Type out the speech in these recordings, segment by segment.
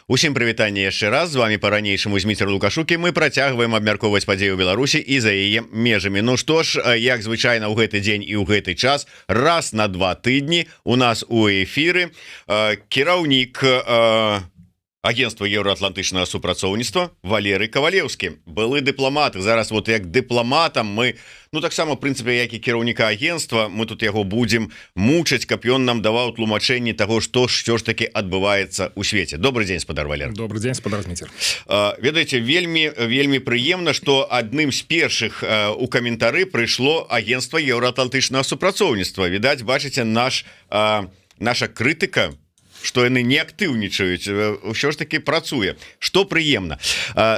Усім прывітанне яшчэ раз, з вами па-ранейшаму Зміцер Лукашукі. Мы працягваем абмяркоўваць падзеі ў Беларусі і за яе межамі. Ну што ж, як звычайна ў гэты дзень і ў гэты час, раз на 2 тыдні у нас у эфіры кіраўнік агентства еўраатлантычнага супрацоўніцтва Валерый Кавалеўскі, былы дыпламат. Зараз вот як дыпламатам мы, ну таксама в прынцыпе як і кіраўніка агентства, мы тут яго будзем мучыць, каб ён нам даваў тлумачэнні таго, што ж таки адбываецца ў свеце. Добрый дзень, спадар Валер. Добрый дзень, спадар Зміцер. Ведаеце, вельмі прыемна, што адным з першых у каментары прыйшло агентства еўраатлантычнага супрацоўніцтва. Відаць, бачыце, наша крытыка, што яны не актыўнічаюць, ўсё ж таки працуе, што прыемна.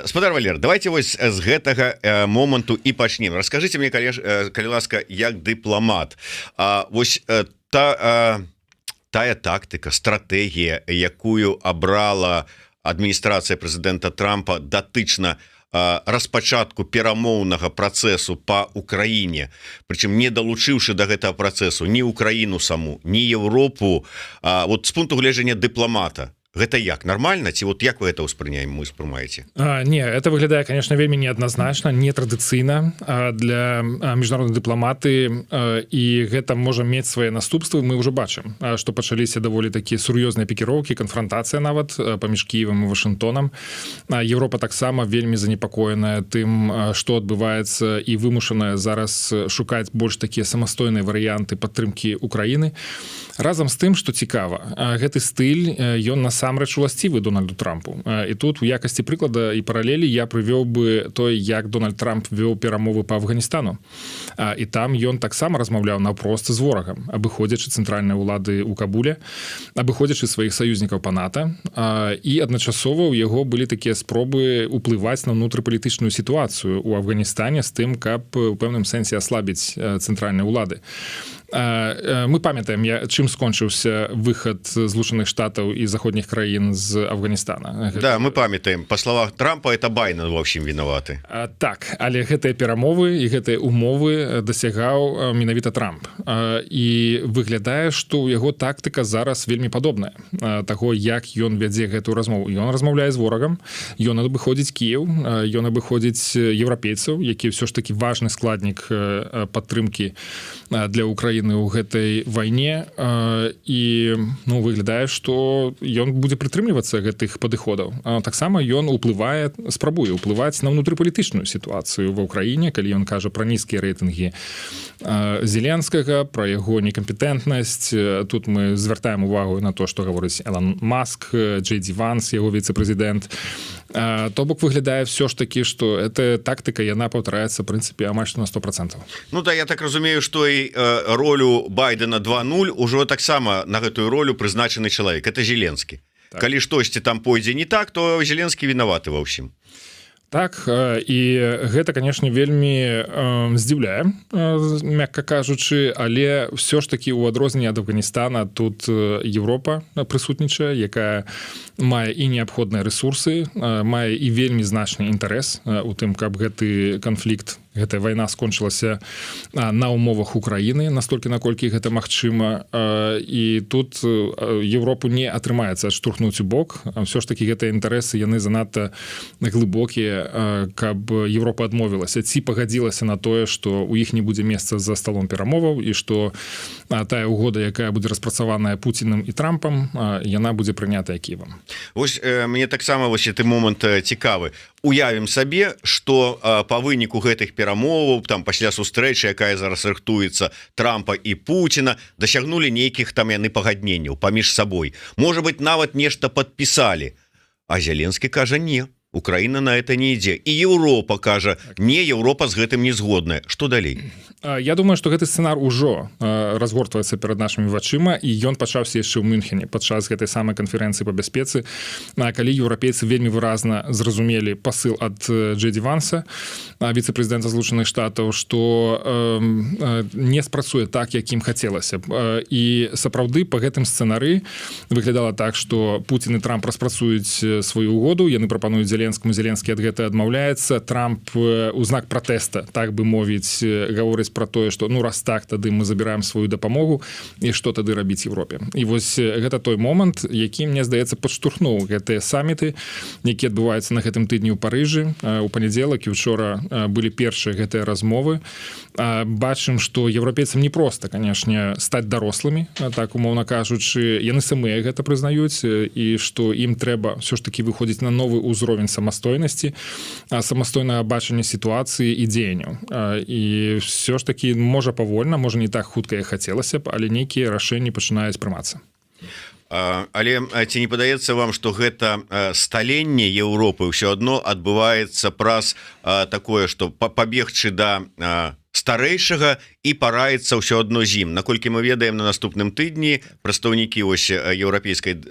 Спадар Валер, давайте вось з гэтага моманту і пачнем. Раскажыце мне, калі ласка, як дыпламат, вось тая тактыка, стратэгія, якую абрала адміністрацыя прэзідэнта Трампа датычна распачатку перамоўнага працэсу па Украіне, прычым не далучыўшы да гэтага працэсу ні Украіну саму, ні Еўропу, вот з пункту гледжання дыпламата. Гэта як, нормально? Ці вот як вы это успрымаеце? Не, это выглядае, конечно, вельмі неадназначна, нетрадыцыйна для міжнароднай дыпламаты, і гэта можа мець свае наступствы. Мы ўжо бачым, што пачаліся даволі такія сур'ёзныя пікіроўкі, канфрантацыя нават паміж Кіевам і Вашынгтонам. Еўропа таксама вельмі занепакоеная тым, што адбываецца, і вымушаная зараз шукаць больш такія самастойныя варыянты падтрымкі Украіны. Разам з тым, што цікава, гэты стыль, ён насамрэч уласцівы Дональду Трампу. І тут у якасці прыклада і паралелі я прывёў бы той, як Дональд Трамп вёў перамовы па Афганістану. І там ён таксама размаўляў наўпрост з ворагам, абыходзячы цэнтральныя ўлады ў Кабуле, абыходзячы сваіх саюзнікаў па НАТО, і адначасова ў яго былі такія спробы ўплываць на ўнутрыпалітычную сітуацыю ў Афганістане з тым, каб у пэўным сэнсе аслабіць цэнтральныя ўлады. Мы памятаем, чым скончыўся выхад Злучаных Штатаў і заходніх краін з Афганістана. Да, мы памятаем, па словах Трампа, это Байден ва ўсім вінаваты. Так, але гэтыя перамовы і гэтыя умовы дасягаў менавіта Трамп. І выглядае, што ў яго тактыка зараз вельмі падобная таго, як ён вядзе гэтую размову. Ён размаўляе з ворагам, ён абыходзіць Кіеў, ён абыходзіць еўрапейцаў, які ўсё ж такі важны складнік падтрымкі для Украіны ў гэтай вайне, і выглядае, што ён будзе прытрымлівацца гэтых падыходаў. Таксама ён спрабуе ўплываць на ўнутрыпалітычную сітуацыю ва Ўкраіне, калі ён кажа пра нізкія рэйтынгі Зеленскага, пра яго некампетэнтнасць. Тут мы звяртаем увагу на то, што гаворыць Элон Маск, Джей Ді Ванс, яго віцэ-прэзідэнт. То бок выглядае все ж таки, што эта тактыка, яна паўтараецца, в прынцыпе, амаль што на 100%. Ну да, я так разумею, што і ролю Байдена 2.0 ужо таксама на гэтую ролю прызначаны чалавек. Это Зеленскі. Так. Калі штосьці там пойдзе не так, то Зеленскі вінаваты ва ўсім. Так, і гэта, канешне, вельмі здзіўляе, мякка кажучы, але ўсё ж такі ў адрозненне ад Афганістана тут Еўропа прысутнічае, якая мае і неабходныя рэсурсы, мае і вельмі значны інтарэс у тым, каб гэты канфлікт, гэтая вайна скончылася на ўмовах Украіны, настолькі, наколькі гэта магчыма, і тут Еўропу не атрымаецца адштурхнуць у бок. Ўсё ж такі гэтыя інтарэсы, яны занадта глыбокія, каб Еўропа адмовілася ці пагадзілася на тое, што ў іх не будзе месца за сталом перамоваў, і што тая угода, якая будзе распрацаваная Пуціным і Трампам, яна будзе прынятая Кіевам. Вось мне таксама вось гэты момант цікавы. Уявім сабе, што па выніку гэтых перамоваў, там пасля сустрэчы, якая зараз рыхтуецца Трампа і Пуціна, дасягнулі нейкіх там яны пагадненняў паміж сабой. Можа быць, нават нешта падпісалі. А Зеленскі кажа не. Украина на это не ідзе. І Еўропа кажа, не, Еўропа з гэтым не згодная. Што далей? Я думаю, што гэты сцэнар ужо разгортваецца перад нашымі вачыма, і ён пачаўся яшчэ ў Мюнхене падчас гэтай самай канферэнцыі па бяспецы, калі еўрапейцы вельмі выразна зразумелі пасыл ад Джей Ді Ванса, віцэ-прэзідэнта Злучаных Штатаў, што не спрацуе так, як ім хацелася б. І сапраўды па гэтым сцэнары выглядала так, што Пуцін і Трамп распрацуюць сваю угоду, яны прапануюць Зеленскаму, Зеленскі ад гэта адмаўляецца, Трамп у знак пратэста, так бы мовіць, гаворыць про тое што ну раз так тады мы забіраем сваю дапамогу і што тады рабіць Европе. І вось гэта той момант, які мне здаецца падштурхнуў гэтыя саміты, які адбываюцца на гэтым тыдні ў Парыжы у панядзелак, і учора былі першыя гэтыя размовы. Бачым, што еўрапейцам непроста, канешне, стаць дарослымі, так умоўна кажучы, яны самыя гэта прызнаюць, і што ім трэба ўсё ж такі выходзіць на новы ўзровень самастойнасці, самастойнага бачання сітуацыі і дзеянняў. І ўсё ж такі можа павольна, можа не так хутка як хацелася б, але нейкія рашэнні пачынаюць прымацца. Але ці не падаецца вам, што гэта сталенне Еўропы ўсё адно адбываецца праз такое, што пабегчы да старэйшага і параіцца ўсё адно з ім. Наколькі мы ведаем, на наступным тыдні прадстаўнікі ось еўрапейскай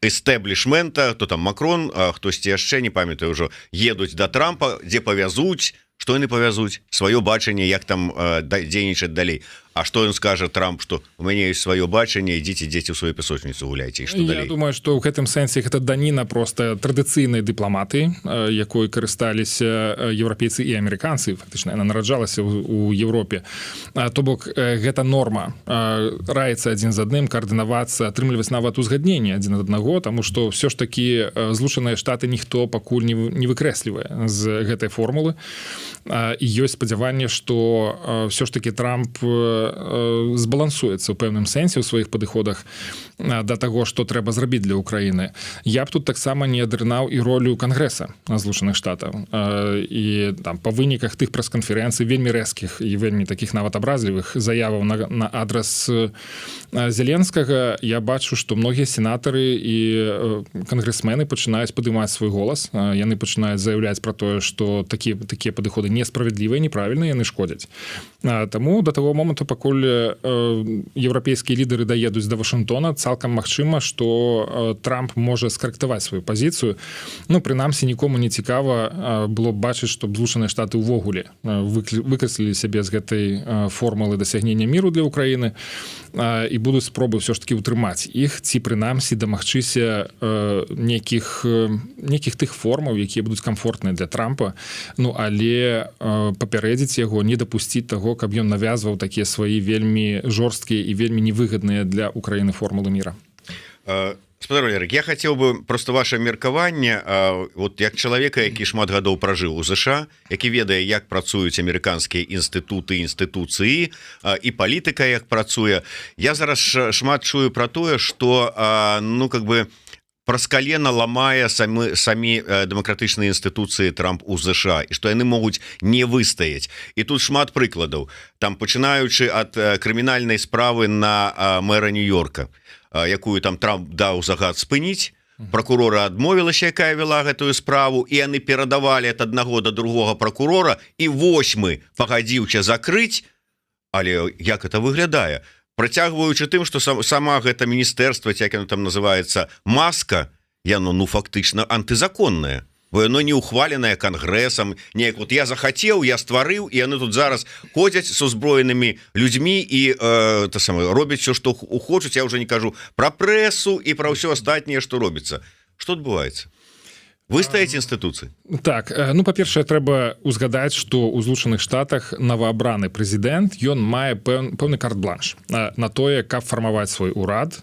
эстэблішмента, то там Макрон, хтосьці яшчэ, не памятаю ўжо, едуць да Трампа, дзе павязуць, што яны павязуць, сваё бачанне, як там дзейнічаць далей. А што ён скажа Трамп, што у мяне ёсць сваё бачанне, ідзіце дзеці ў сваю пясочніцу гуляйце, і што далей? Я думаю, што ў гэтым сэнсе гэта даніна проста традыцыйнай дыпламатыі, якой карысталіся еўрапейцы і амерыканцы, фактычна яна нараджалася ў Еўропе. То бок гэта норма раіцца адзін з адным, каардынавацца, атрымліваць нават узгадненне адзін ад аднаго, таму што ўсё ж такі Злучаныя Штаты ніхто пакуль не выкрэслівае з гэтай формулы. І ёсць спадзяванне, што ўсё ж такі Трамп збалансуецца ў пэўным сэнсе ў сваіх падыходах да таго, што трэба зрабіць для Украіны. Я б тут таксама не адрынаў і ролю Кангрэса Злучаных Штатаў. І там па выніках тых прэс-канферэнцый вельмі рэзкіх і вельмі такіх нават абразлівых заяваў на адрас Зеленскага, я бачу, што многія сенатары і кангрэсмены пачынаюць падымаць свой голас. Яны пачынаюць заяўляць пра тое, што такія падыходы несправядлівыя, неправільныя, яны шкодзяць. Таму да таго моманту, пакуль еўрапейскія лідары даедуць да Вашынгтона, цалкам магчыма, што Трамп можа скарэктаваць сваю пазіцыю. Ну, прынамсі, нікому не цікава было б бачыць, што Злучаныя Штаты ўвогуле выкрэслілі сябе з гэтай формулы дасягнення міру для Украіны і будуць спробы ўсё ж такі ўтрымаць іх, ці прынамсі дамагчыся нейкіх тых формаў, якія будуць камфортныя для Трампа, ну, але папярэдзіць яго, не дапусціць таго, каб ён навязваў такія свае вельмі жорсткія і вельмі невыгадныя для Украіны формулы міра. Спадар Валерый, я хацеў бы просто ваше меркаванне, вот як чалавека, які шмат гадоў пражыў у ЗША, які ведае, як працуюць амерыканскія інстытуты, інстытуцыі і палітыка як працуе. Я зараз шмат чую пра тое, што ну как бы праз калена ламае самі дэмакратычныя інстытуцыі Трамп у ЗША, і што яны могуць не выстаяць. І тут шмат прыкладаў, там пачынаючы ад крымінальнай справы на мэра Нью-Йорка, якую там Трамп даў загад спыніць, прокурора адмовілася, якая вела гэтую справу, і яны перадавалі ад аднаго да другога прокурора, і 8 пагадзіўся закрыць. Але як это выглядае? Працягваючы тым, што сама гэта міністэрства, як яно там называецца, маска, яно ну фактычна антызаконнае, бо яно не ухваленае кангрэсам, неяк вот я захацеў, я стварыў, і яны тут зараз ходзяць з узброенымі людзьмі і робяць все, што хочуць. Я ўжо не кажу пра прэсу і пра ўсё астатняе, што робіцца. Што адбываецца? Выстаяць інстытуцыі? Так, ну, па-першае, трэба узгадаць, што ў Злучаных Штатах новаабраны прэзідэнт, ён мае пэўны карт-бланш на тое, каб фармаваць свой урад,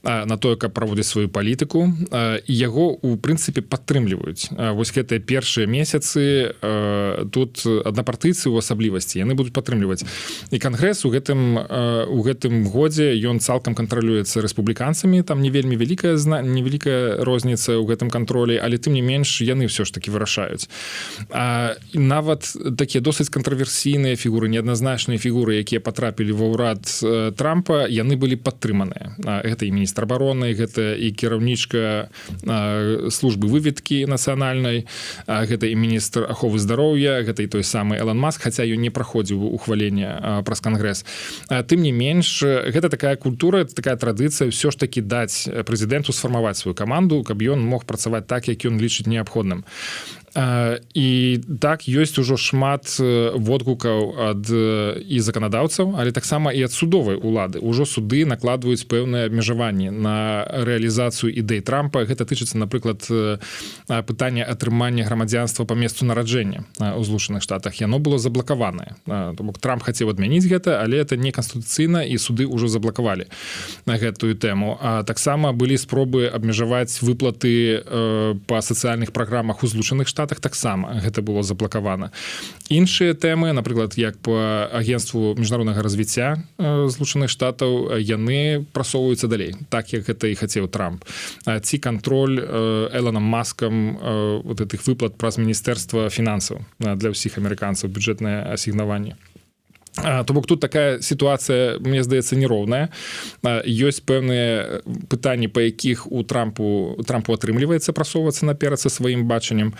на тое, каб праводзіць сваю палітыку, і яго, у прынцыпе, падтрымліваюць. Вось гэтыя першыя месяцы тут аднапартыйцы ў асаблівасці, яны будуць падтрымліваць. І Кангрэс у гэтым годзе, ён цалкам кантралюецца рэспубліканцамі, там не вельмі невялікая розніца ў гэтым кантролі, але тым не менш, яны ўсё ж такі вырашаюць. Нават такія досыць кантраверсійныя фігуры, неадназначныя фігуры, якія патрапілі ва ўрад Трампа, яны былі падтрыманыя. Гэта і міністр абароны, гэта і кіраўнічка службы выведкі нацыянальнай, гэта і міністр аховы здароўя, гэта і той самы Элон Маск, хаця ён не праходзіў ухвалення праз Кангрэс. Тым не менш, гэта такая культура, такая традыцыя ўсё ж такі даць прэзідэнту сфармаваць сваю каманду, каб ён мог працаваць так, як ён лічыць неабходным. І так ёсць ужо шмат водгукаў ад і заканадаўцаў, але таксама і ад судовай улады. Ужо суды накладваюць пэўныя абмежаванні на рэалізацыю ідэй Трампа. Гэта тычыцца, напрыклад, пытання атрымання грамадзянства па месцу нараджэння ў Злучаных Штатах. Яно было заблакаванае. То бок Трамп хацеў адмяніць гэта, але это не канстытуцыйна, і суды ўжо заблакавалі на гэтую тэму. А таксама былі спробы абмежаваць выплаты па сацыяльных праграмах у Злучаных Штатах, таксама гэта было заблакавана. Іншыя тэмы, напрыклад, як па агенцтву міжнароднага развіцця Злучаных Штатаў, яны прасоўваюцца далей, так як гэта і хацеў Трамп. Ці кантроль Элоном Маскам вот этих выплат праз міністэрства фінансаў для ўсіх амерыканцаў, бюджэтнае асігнаванне. То бок тут такая сітуацыя, мне здаецца, нероўная. Ёсць пэўныя пытанні, па якіх у Трампу атрымліваецца прасоўвацца наперад са сваім бачаннем,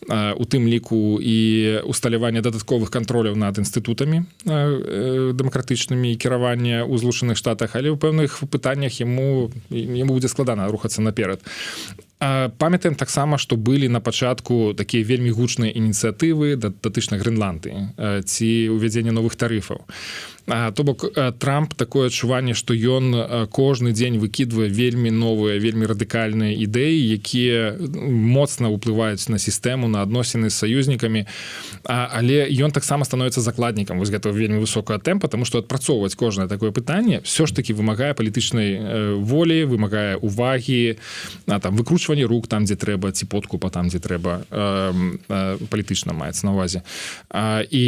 у тым ліку і усталяванне дадатковых кантроляў над інстытутамі дэмакратычнымі і кіравання ў Злучаных Штатах, але ў пэўных пытаннях яму будзе складана рухацца наперад. Памятаем таксама, што былі на пачатку такія вельмі гучныя ініцыятывы датычна Грэнландыі ці ўвядзення новых тарыфаў. То бок Трамп такое адчуванне, што ён кожны дзень выкідвае вельмі новыя, вельмі радыкальныя ідэі, якія моцна ўплываюць на сістэму, на адносіны з саюзнікамі, але ён таксама становіцца закладнікам вось гэтага вельмі высокага тэмпа, таму што адпрацоўваць кожнае такое пытанне ўсё ж такі вымагае палітычнай волі, вымагае увагі, выкручвання рук там, дзе трэба, ці подкупа там, дзе трэба, палітычна маецца на ўвазе. І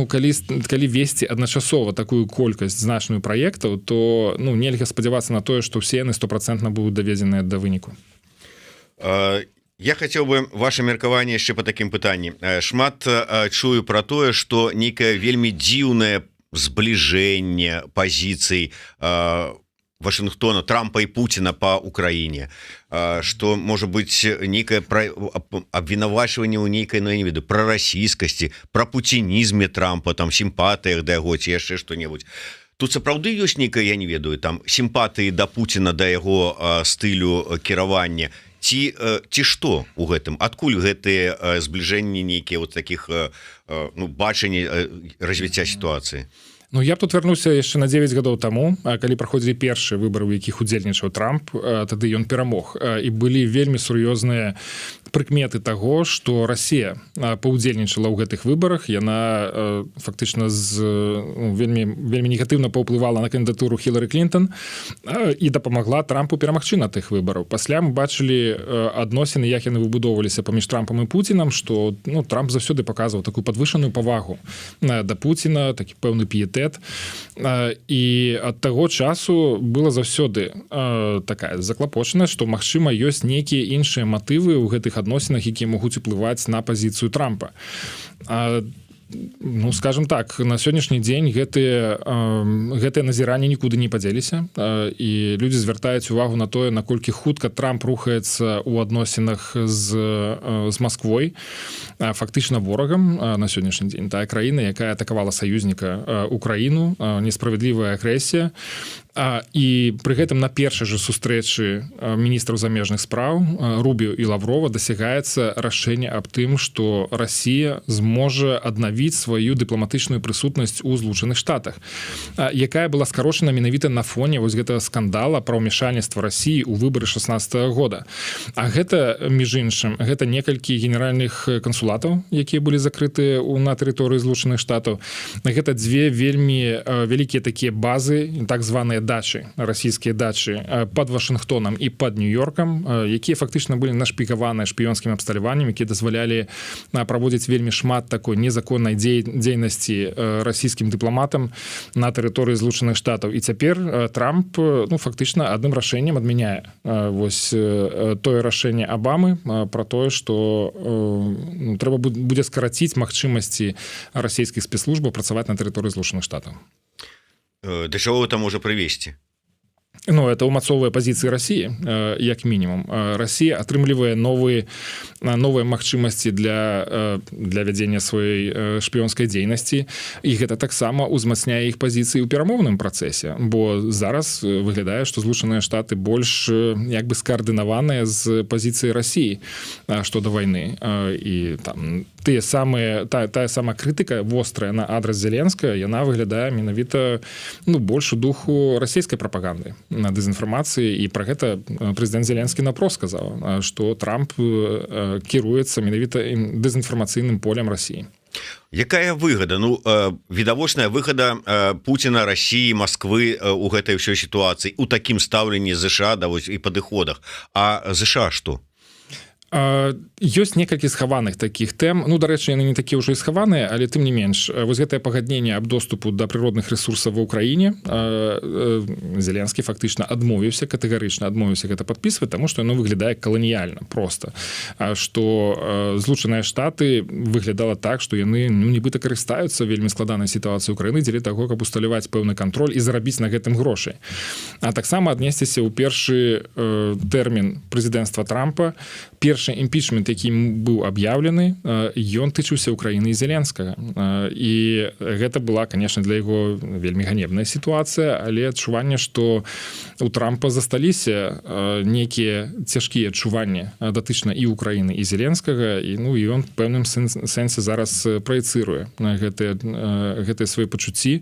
калі весці адначасова такую колькасць значную праектаў, то нельга спадзявацца на тое, што ўсе яны 100% будуць даведзеныя да выніку. Я хацеў бы ваше меркаванне яшчэ па такім пытанні. Шмат чую пра тое, што нейкае вельмі дзіўнае збліжэнне пазіцый Вашингтона, Трампа і Путіна па Украіне, што можа быць нейкае абвінавачванне ў нейкай, я не ведаю, прарасійскасці, пра пуцінізме Трампа, там сімпатыях да яго ці яшчэ што-небудзь. Тут сапраўды ёсць нейкая, я не ведаю, там сімпатыі да Пуціна, да яго стылю кіравання, ці што ў гэтым? Адкуль гэтыя збліжэнні нейкія вот такіх бачанні развіцця сітуацыі? Я б тут вярнуўся яшчэ на 9 гадоў таму, калі праходзілі першыя выбары, у якіх удзельнічаў Трамп, тады ён перамог. І былі вельмі сур'ёзныя прыкметы таго, што Расія паўдзельнічала ў гэтых выбарах. Яна фактычна вельмі негатыўна паўплывала на кандыдатуру Хілары Клінтон і дапамагла Трампу перамагчы на тых выбараў. Пасля мы бачылі адносіны, як яны выбудоўваліся паміж Трампам і Пуцінам, што Трамп заўсёды паказваў такую падвышаную павагу да Пуціна, такі пэўны піетэт. І ад таго часу была заўсёды такая заклапочанасць, што, магчыма, ёсць нейкія іншыя матывы ў гэтых адносінах, якія могуць уплываць на пазіцыю Трампа. Скажем так, на сённяшні дзень гэтыя назіранні нікуды не падзеліся, і людзі звяртаюць увагу на тое, наколькі хутка Трамп рухаецца ў адносінах з Масквой, фактычна ворагам на сённяшні дзень. Тая краіна, якая атакавала саюзніка Украіну, несправядлівая агрэсія. І пры гэтым на першай жа сустрэчы міністраў замежных спраў Рубіо і Лаврова дасягаецца рашэнне аб тым, што Расія зможа аднавіць сваю дыпламатычную прысутнасць у Злучаных Штатах, якая была скарошана менавіта на фоне вось гэтага скандала пра ўмешальніцтва Расіі ў выбары 16-го года. А гэта, між іншым, гэта некалькі генеральных кансулатаў, якія былі закрытыя на тэрыторыі Злучаных Штатаў. Гэта дзве вельмі вялікія такія базы, так званыя дачы, расійскія дачы пад Вашынгтонам і пад Нью-Йоркам, якія фактычна былі нашпігаваныя шпіёнскім абсталяваннем, якія дазвалялі праводзіць вельмі шмат такой незаконнай дзейнасці расійскім дыпламатам на тэрыторыі Злучаных Штатаў. І цяпер Трамп фактычна адным рашэннем адмяняе вось тое рашэнне Абамы пра тое, што трэба будзе скараціць магчымасці расійскіх спецслужбаў працаваць на тэрыторыі Злучаных Штатаў. Да чаго гэта можа прывесці? Ну, это умацовывая позиции России, як мінімум. Россия атрымлівае новыя магчымасці для вядзення сваёй шпіёнскай дзейнасці, і гэта таксама ўзмацняе іх пазіцыі ў перамоўным працэсе, бо зараз выглядае, што Злучаныя Штаты больш як бы скаардынаваныя з пазіцыі России што да вайны. І там тая сама крытыка вострая на адрас Зеленскага, яна выглядае менавіта больш у духу расійскай прапаганды, на дэзінфармацыі, і пра гэта прэзідэнт Зеленскі напрост сказаў, што Трамп кіруецца менавіта дэзінфармацыйным полем России. Якая выгода? Відавочная выгода Путина, России, Москвы у гэтай ўсёй сітуацыі, у такім стаўленні ЗША да вось і падыходах. А ЗША што? Ёсць некалькі схаваных такіх тэм. Дарэчы, яны не такія ўжо і схаваныя, але тым не менш, вось гэтае пагадненне аб доступу да прыродных ресурсаў ва ўкраіне, Зеленскі фактычна адмовіўся, катэгарычна адмовіўся гэта падпісваць, таму што яно выглядае каланіяльна проста. Што Злучаныя Штаты выглядала так, што яны нібыта карыстаюцца вельмі складанай сітуацыяй Украіны дзеля таго, каб усталяваць пэўны кантроль і зарабіць на гэтым грошай. А таксама аднесціся ў першы тэрмін прэзідэнцтва Трампа. Першы імпічмент, які быў аб'яўлены, ён тычыўся Украіны і Зеленскага. І гэта была, конечно, для яго вельмі ганебная сітуацыя, але адчуванне, што у Трампа засталіся нейкія цяжкія адчуванні датычна і Украіны, і Зеленскага, і ён в пэўным сэнсе зараз праецыруе гэтыя свае пачуцці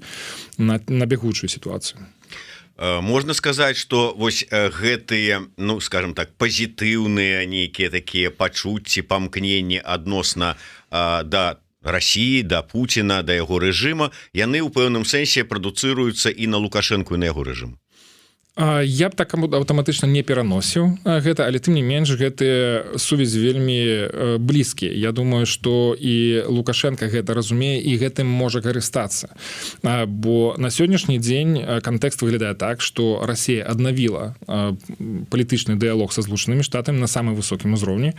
на бягучую сітуацыю. Можна сказаць, што вось гэтыя, скажем так, пазітыўныя нейкія такія пачуцці, памкненні адносна да России, да Путина, да яго рэжыма, яны ў пэўным сэнсе прадуцыруюцца і на Лукашэнку, і на яго рэжым. Я б так аўтаматычна не пераносіў гэта, але тым не менш гэтыя сувязі вельмі блізкія. Я думаю, што і Лукашенко гэта разумее і гэтым можа карыстацца. Бо на сённяшні дзень кантэкст выглядае так, што Расія аднавіла палітычны дыялог са Злучанымі Штатамі на самым высокім узроўні.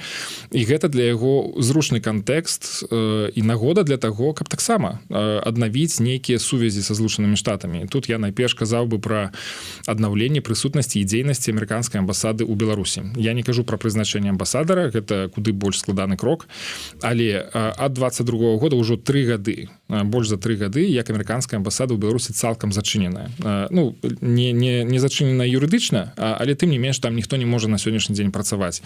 І гэта для яго зручны кантэкст і нагода для таго, каб таксама аднавіць нейкія сувязі са Злучанымі Штатамі. Тут я найперш казаў бы пра аднаўленне прысутнасці і дзейнасці амерыканскай амбасады ў Беларусі. Я не кажу пра прызначэнне амбасадара, гэта куды больш складаны крок, але ад 22-го года ўжо 3 гады, больш за 3 гады, як амерыканская амбасада ў Беларусі цалкам зачыненая. Не зачыненая юрыдычна, але тым не менш там ніхто не можа на сённяшні дзень працаваць.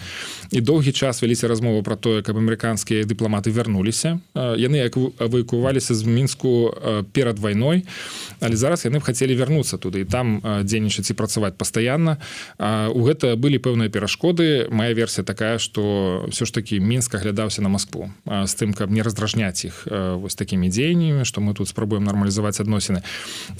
І доўгі час вяліся размовы пра тое, каб амерыканскія дыпламаты вярнуліся. Яны эвакуаваліся з Мінску перад вайной, але зараз яны б хацелі вярнуцца туды і там дзейнічаць і працаваць пастаянна. У гэта былі пэўныя перашкоды. Мая версія такая, што ўсё ж такі Мінск аглядаўся на Маскву з тым, каб не раздражняць іх вось такімі дзеяннямі, што мы тут спрабуем нармалізаваць адносіны.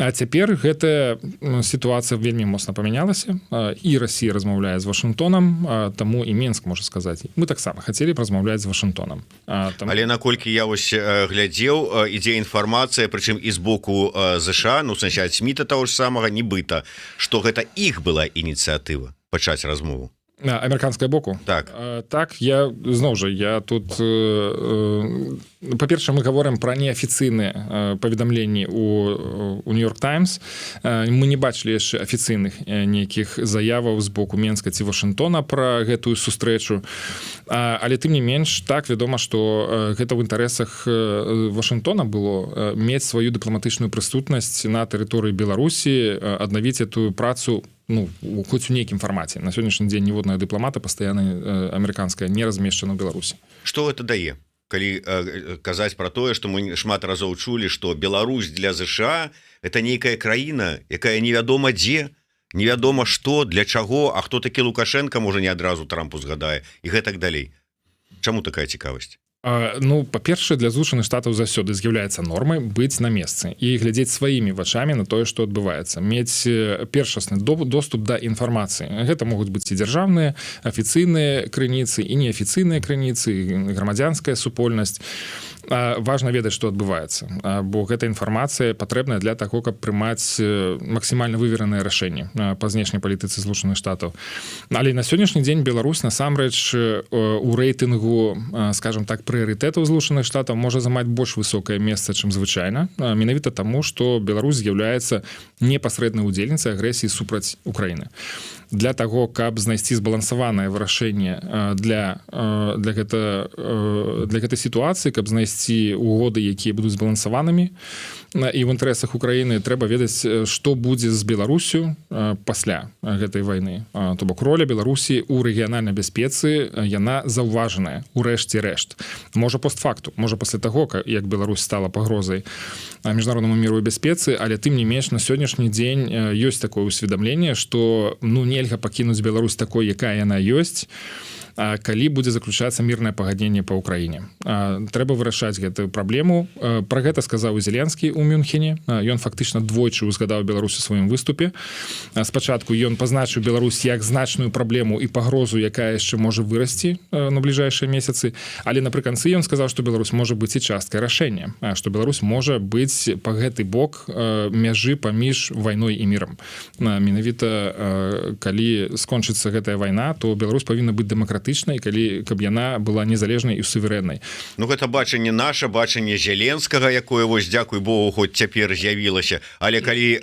А цяпер гэтая сітуацыя вельмі моцна памянялася, і Расія размаўляе з Вашынгтонам, таму і Мінск можа сказаць. Мы таксама хацелі б размаўляць з Вашынгтонам. Але наколькі я вось глядзеў, ідзе інфармацыя, прычым і з боку ЗША, в сэнсе ад Сміта таго ж самага, нібыта, што гэта іх была ініцыятыва пачаць размову. Амерыканская боку? Так. Так, я тут па-першае, мы гаворым пра неафіцыйныя паведамленні у Нью-Йорк Таймс. Мы не бачылі яшчэ афіцыйных нейкіх заяваў з боку Мінска ці Вашынгтона пра гэтую сустрэчу. Але тым не менш, так, вядома, што гэта ў інтарэсах Вашынгтона было мець сваю дыпламатычную прысутнасць на тэрыторыі Беларусі, аднавіць эту працу хоць у нейкім фармаце. На сённяшні дзень ніводная дыпламата пастаянна амерыканская не размешчана ў Беларусі. Што гэта дае? Калі казаць пра тое, што мы шмат разоў чулі, што Беларусь для ЗША это нейкая краіна, якая невядома дзе, невядома што, для чаго, а хто такі Лукашенко, можа, не адразу Трампу згадае і гэтак далей. Чаму такая цікавасць? Па-першае, для Злучаных Штатаў заўсёды з'яўляецца нормай быць на месцы і глядзець сваімі вачамі на тое, што адбываецца. Мець першасны доступ да інфармацыі. Гэта могуць быць і дзяржаўныя, афіцыйныя крыніцы, і неафіцыйныя крыніцы, і грамадзянская супольнасць. Важна ведаць, што адбываецца, бо гэта інфармацыя патрэбная для таго, каб прымаць максімальна вывераныя рашэнні па знешняй палітыцы Злучаных Штатаў. Але на сённяшні дзень Беларусь насамрэч у рэйтынгу, скажем так, прыярытэтаў Злучаных Штатаў можа займаць больш высокае месца, чым звычайна, менавіта таму, што Беларусь з'яўляецца непасрэднай удзельніцай агрэсіі супраць Украіны. Для таго, каб знайсці збалансаванае вырашэнне для гэтай сітуацыі, каб знайсці угоды, якія будуць збалансаванымі і в інтарэсах Украіны, трэба ведаць, што будзе з Беларусю пасля гэтай вайны. То бок роля Беларусі ў рэгіянальнай бяспецы, яна заўважаная у рэшце рэшт. Можа постфакту, можа пасля таго, як Беларусь стала пагрозай міжнароднаму міру і бяспецы, але тым не менш на сённяшні дзень ёсць такое ўсведамленне, што нельга пакінуць Беларусь такой, якая яна ёсць, калі будзе заключацца мірнае пагадненне па Ўкраіне. Трэба вырашаць гэтую праблему. Пра гэта сказаў Зеленскі ў Мюнхене. Ён фактычна двойчы узгадаў Беларусь у сваім выступе. Спачатку ён пазначыў Беларусь як значную праблему і пагрозу, якая яшчэ можа вырасці на бліжэйшыя месяцы, але напрыканцы ён сказаў, што Беларусь можа быць і часткай рашэння, што Беларусь можа быць па гэты бок мяжы паміж вайной і мірам. Менавіта калі скончыцца гэтая вайна, то Беларусь павінна быць дэмакратычнай, каб яна была незалежнай і суверэннай. Ну гэта бачанне наша, бачанне Зеленскага, якое вось дзякуй Богу хоць цяпер з'явілася, але калі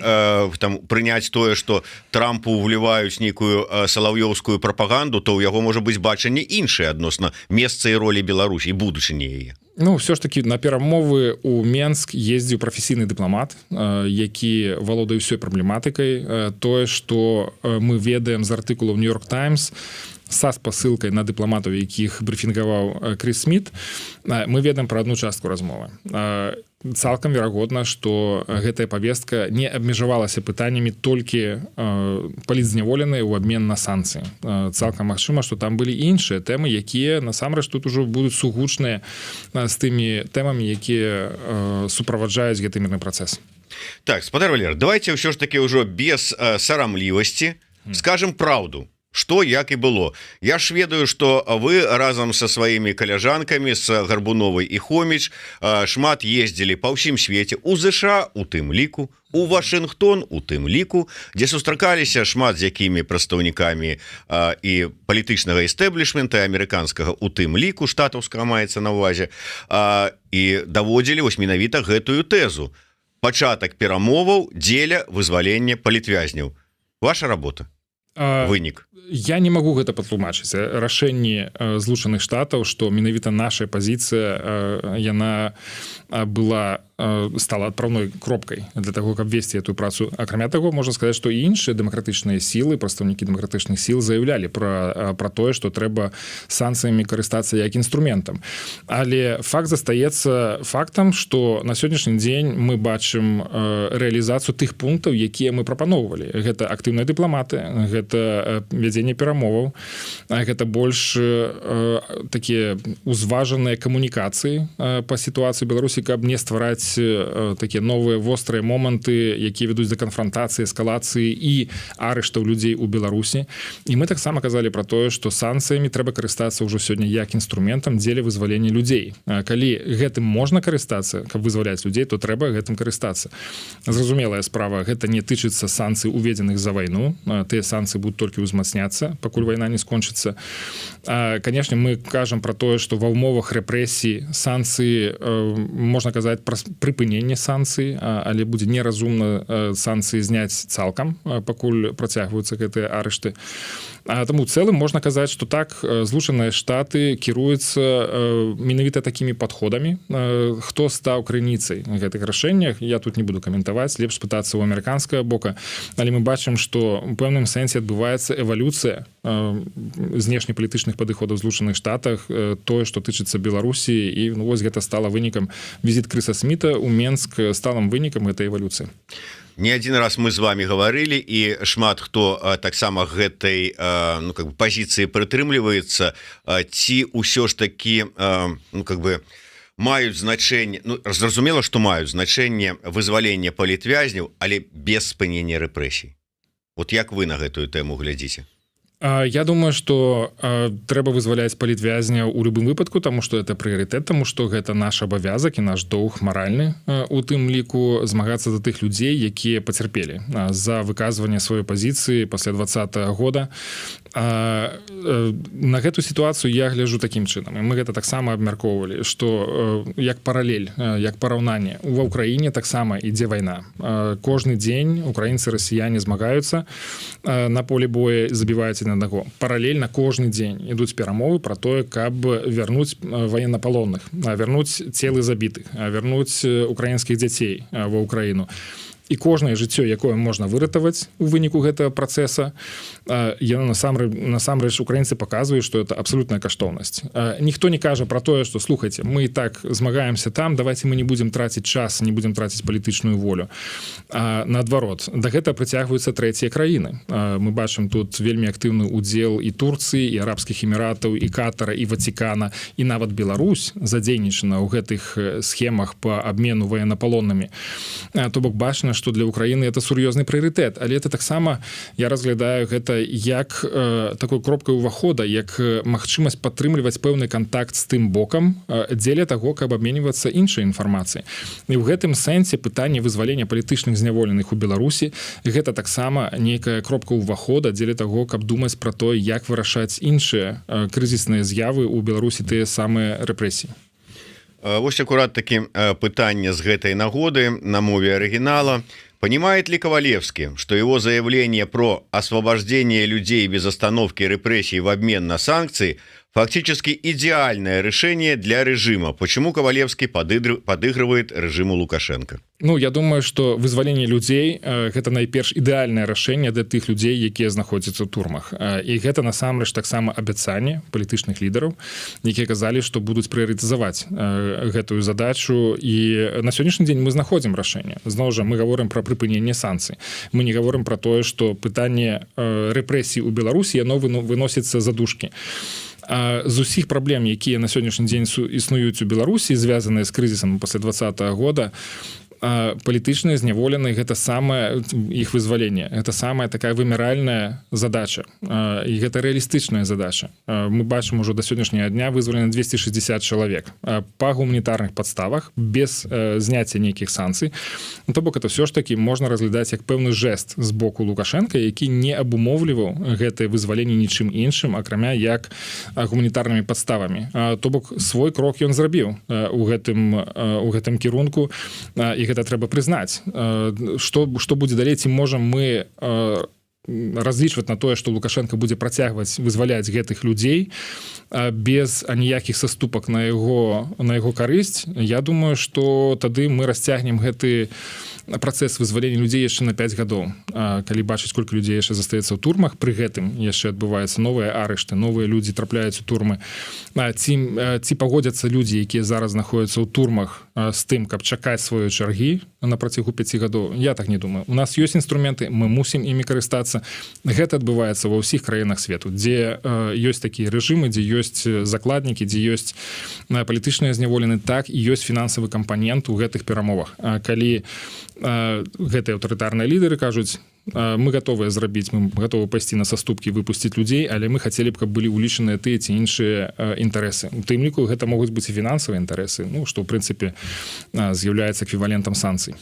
там прыняць тое, што Трампу ўвліваюць нейкую салаўёўскую прапаганду, то ў яго можа быць бачанне іншае адносна месца і ролі Беларусі і будучыні яе. Ну, все ж таки на перамовы ў Менск ездзіў прафесійны дыпламат, які валодае ўсёй праблематыкай. Тое, што мы ведаем з артыкулаў New York Times, са спасылкай на дыпламатаў, якіх брыфінгаваў Крыс Сміт, мы ведаем пра адну частку размовы. Цалкам верагодна, што гэтая павестка не абмежавалася пытаннямі толькі палітзняволеныя ў абмен на санкцыі. Цалкам магчыма, што там былі іншыя тэмы, якія насамрэч тут ужо будуць сугучныя з тымі тэмамі, якія суправаджаюць гэты мірны працэс. Так, спадар Валер, давайте ўсё ж таки ўжо без сарамлівасці скажем праўду. Што, як і было. Я ж ведаю, што вы разам са сваімі каляжанкамі з Гарбуновай і Хоміч шмат ездзілі па ўсім свеце, у ЗША у тым ліку, у Вашынгтон у тым ліку, дзе сустракаліся шмат з якімі прадстаўнікамі і палітычнага эстэблішмента амерыканскага у тым ліку, штатаўскага маецца на ўвазе, і даводзілі вось менавіта гэтую тэзу. Пачатак перамоваў дзеля вызвалення палітвязняў. Ваша работа. Вынік. Я не магу гэта патлумачыць. Рашэнне Злучаных Штатаў, што менавіта наша пазіцыя яна стала адпраўной кропкай для таго, каб весці эту працу. Акрамя таго, можна сказаць, што і іншыя дэмакратычныя сілы, прадстаўнікі дэмакратычных сіл заяўлялі пра тое, што трэба санкцыямі карыстацца як інструментам. Але факт застаецца фактам, што на сённяшні дзень мы бачым рэалізацыю тых пунктаў, якія мы прапаноўвалі. Гэта актыўныя дыпламаты, гэта вядзенне перамоваў, гэта больш такія узважаныя камунікацыі па сітуацыі Беларусі, каб не ствараць такія новыя вострыя моманты, якія вядуць да канфрантацыі, эскалацыі і арыштаў людзей у Беларусі. І мы таксама казалі пра тое, што санкцыямі трэба карыстацца ўжо сёння як інструментам дзеля вызвалення людзей. Калі гэтым можна карыстацца, каб вызваляць людзей, то трэба гэтым карыстацца. Зразумелая справа, гэта не тычыцца санкцый, уведзеных за вайну. Тыя санкцыі будуць толькі ўзмацняцца, пакуль вайна не скончыцца. Канешне, мы кажам пра тое, што ва ўмовах рэпрэсій санкцыі, можна казаць пра прыпыненне санкцый, але будзе неразумна санкцыі зняць цалкам, пакуль працягваюцца гэтыя арышты. Таму ў цэлым можна казаць, што так, Злучаныя Штаты кіруюцца менавіта такімі падходамі. Хто стаў крыніцай гэтых рашэннях, я тут не буду каментаваць, лепш пытацца ў амерыканскага бока, але мы бачым, што у пэўным сэнсе адбываецца эвалюцыя знешнепалітычных падыходаў в Злучаных Штатах, тое, што тычыцца Беларусі, і вось гэта стала вынікам. Візіт Крыса Сміта ў Менск сталым вынікам гэтай эвалюцыі. Не адзін раз мы з вами гаварылі, і шмат хто таксама гэтай пазіцыі прытрымліваецца, ці ўсё ж такі маюць значэнне, зразумела, што маюць значэнне вызвалення палітвязняў, але без спынення рэпрэсій. Вот як вы на гэтую тэму глядзіце? Я думаю, што трэба вызваляць палітвязняў у любым выпадку, таму што это прыярытэт, таму што гэта наш абавязак і наш доўг маральны, у тым ліку змагацца за тых людзей, якія пацярпелі за выказванне сваёй пазіцыі пасля 2020 года. На гэту сітуацыю я гляджу такім чынам, і мы гэта таксама абмяркоўвалі, што як паралель, як параўнанне ва ўкраіне таксама ідзе вайна. Кожны дзень украінцы, расіяне змагаюцца на полі боя, забіваюць адзін аднаго. Паралельна кожны дзень ідуць перамовы пра тое, каб вярнуць ваеннапалонных, вярнуць целы забітых, вярнуць украінскіх дзяцей ва ўкраіну. І кожнае жыццё, якое можна выратаваць у выніку гэтага працэса, яно насамрэч украінцы паказваюць, што это абсалютная каштоўнасць. Ніхто не кажа пра тое, што слухайце, мы і так змагаемся там, давайте мы не будзем траціць час, не будзем траціць палітычную волю. Наадварот, да гэта прыцягваюцца трэція краіны. Мы бачым тут вельмі актыўны удзел і Турцыі, і Арабскіх Эміратаў, і Катара, і Вацікана, і нават Беларусь задзейнічана ў гэтых схемах па абмену ваеннапалоннымі. То бок бачна, што для Украіны это сур'ёзны прыярытэт, але это таксама я разглядаю гэта як такой кропкай увахода, як магчымасць падтрымліваць пэўны кантакт з тым бокам дзеля таго, каб абменьвацца іншай інфармацыяй. І ў гэтым сэнсе пытанне вызвалення палітычных зняволеных у Беларусі гэта таксама нейкая кропка ўвахода дзеля таго, каб думаць пра тое, як вырашаць іншыя крызісныя з'явы ў Беларусі, тыя самыя рэпрэсіі. Вось акурат такі пытанне з гэтай нагоды на мове оригинала. Понимает ли Ковалевский, что его заявление про освобождение людей без остановки репрессий в обмен на санкции фактически идеальное решение для режима? Почему Ковалевский подыгрывает режиму Лукашенко? Ну, я думаю, что вызваленне людзей гэта найперш ідэальнае рашэнне для тых людзей, якія знаходзяцца ў турмах. І гэта насамрэч таксама абяцанне палітычных лідараў, якія казалі, што будуць прыярытызаваць гэтую задачу. І на сённяшні дзень мы знаходзім рашэнне. Зноў жа мы гаворым пра прыпыненне санкцый. Мы не гаворым пра тое, што пытанне рэпрэсій у Беларусі яно выносіцца за дужкі. З усіх праблем, якія на сённяшні дзень існуюць у Беларусі, звязаныя з крызісам пасля 2020 года, палітычныя зняволеныя гэта самае іх вызваленне, гэта самая такая выміральная задача, і гэта рэалістычная задача. Мы бачым ужо да сённяшняга дня вызвалена 260 чалавек па гуманітарных падставах без зняцця нейкіх санкцый. То бок это ўсё ж такі можна разглядаць як пэўны жэст з боку Лукашенка, які не абумоўліваў гэтае вызваленне нічым іншым, акрамя як гуманітарнымі падставамі. То бок свой крок ён зрабіў у гэтым кірунку, і гэта трэба прызнаць. Што будзе далей, ці можам мы разлічваць на тое, што Лукашенко будзе працягваць вызваляць гэтых людзей без аніякіх саступак на яго карысць. Я думаю, што тады мы расцягнем гэты працэс вызвалення людзей яшчэ на 5 гадоў. Калі бачыць, колькі людзей яшчэ застаецца ў турмах, пры гэтым яшчэ адбываюцца новыя арышты, новыя людзі трапляюць у турмы. Ці пагодзяцца людзі, якія зараз знаходзяцца ў турмах з тым, каб чакаць сваёй чаргі на працягу 5 гадоў? Я так не думаю. У нас ёсць інструменты, мы мусім імі карыстацца. Гэта адбываецца ва ўсіх краінах свету, дзе ёсць такія рэжымы, дзе ёсць закладнікі, дзе ёсць палітычныя зняволены, так і ёсць фінансавы кампанент у гэтых перамовах. Калі гэтыя аўтарытарныя лідары кажуць, мы гатовыя зрабіць, мы гатовы пайсці на саступкі, выпусціць людзей, але мы хацелі б, каб былі ўлічаныя тыя ці іншыя інтарэсы. У тым ліку гэта могуць быць і фінансавыя інтарэсы, ну, што ў прынцыпе з'яўляецца эквівалентам санкцый.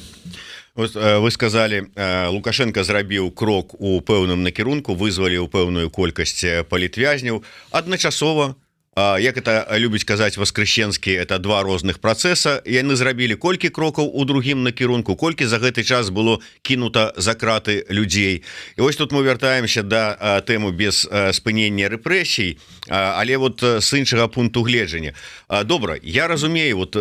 Вы сказали, Лукашенко зрабіў крок у пэўным накірунку, вызваліў пэўную колькасць палітвязняў адначасова. Як это любіць казаць Воскресенскі, это два розных працэса. Яны зрабілі колькі крокаў у другім накірунку, колькі за гэты час было кінута за краты людзей. І вось тут мы вяртаемся да тэмы без спынення рэпрэсій, але вот з іншага пункту гледжання. Добра, я разумею, вот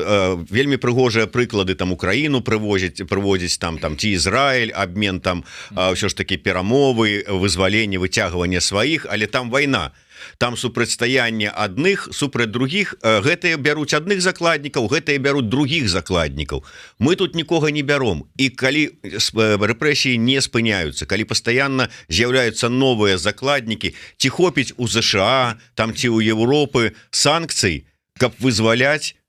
вельмі прыгожыя прыклады там Украіну прыводзіць там ці Ізраіль, абмен там ўсё ж такі перамовы, вызваленне, выцягванне сваіх, але там вайна. Там супрацьстаянне адных супраць другіх, гэтыя бяруць адных закладнікаў, гэтыя бяруць другіх закладнікаў. Мы тут нікога не бяром. І калі рэпрэсіі не спыняюцца, калі пастаянна з'яўляюцца новыя закладнікі, ці хопіць у ЗША, там ці ў Еўропы санкцый, каб вызваляць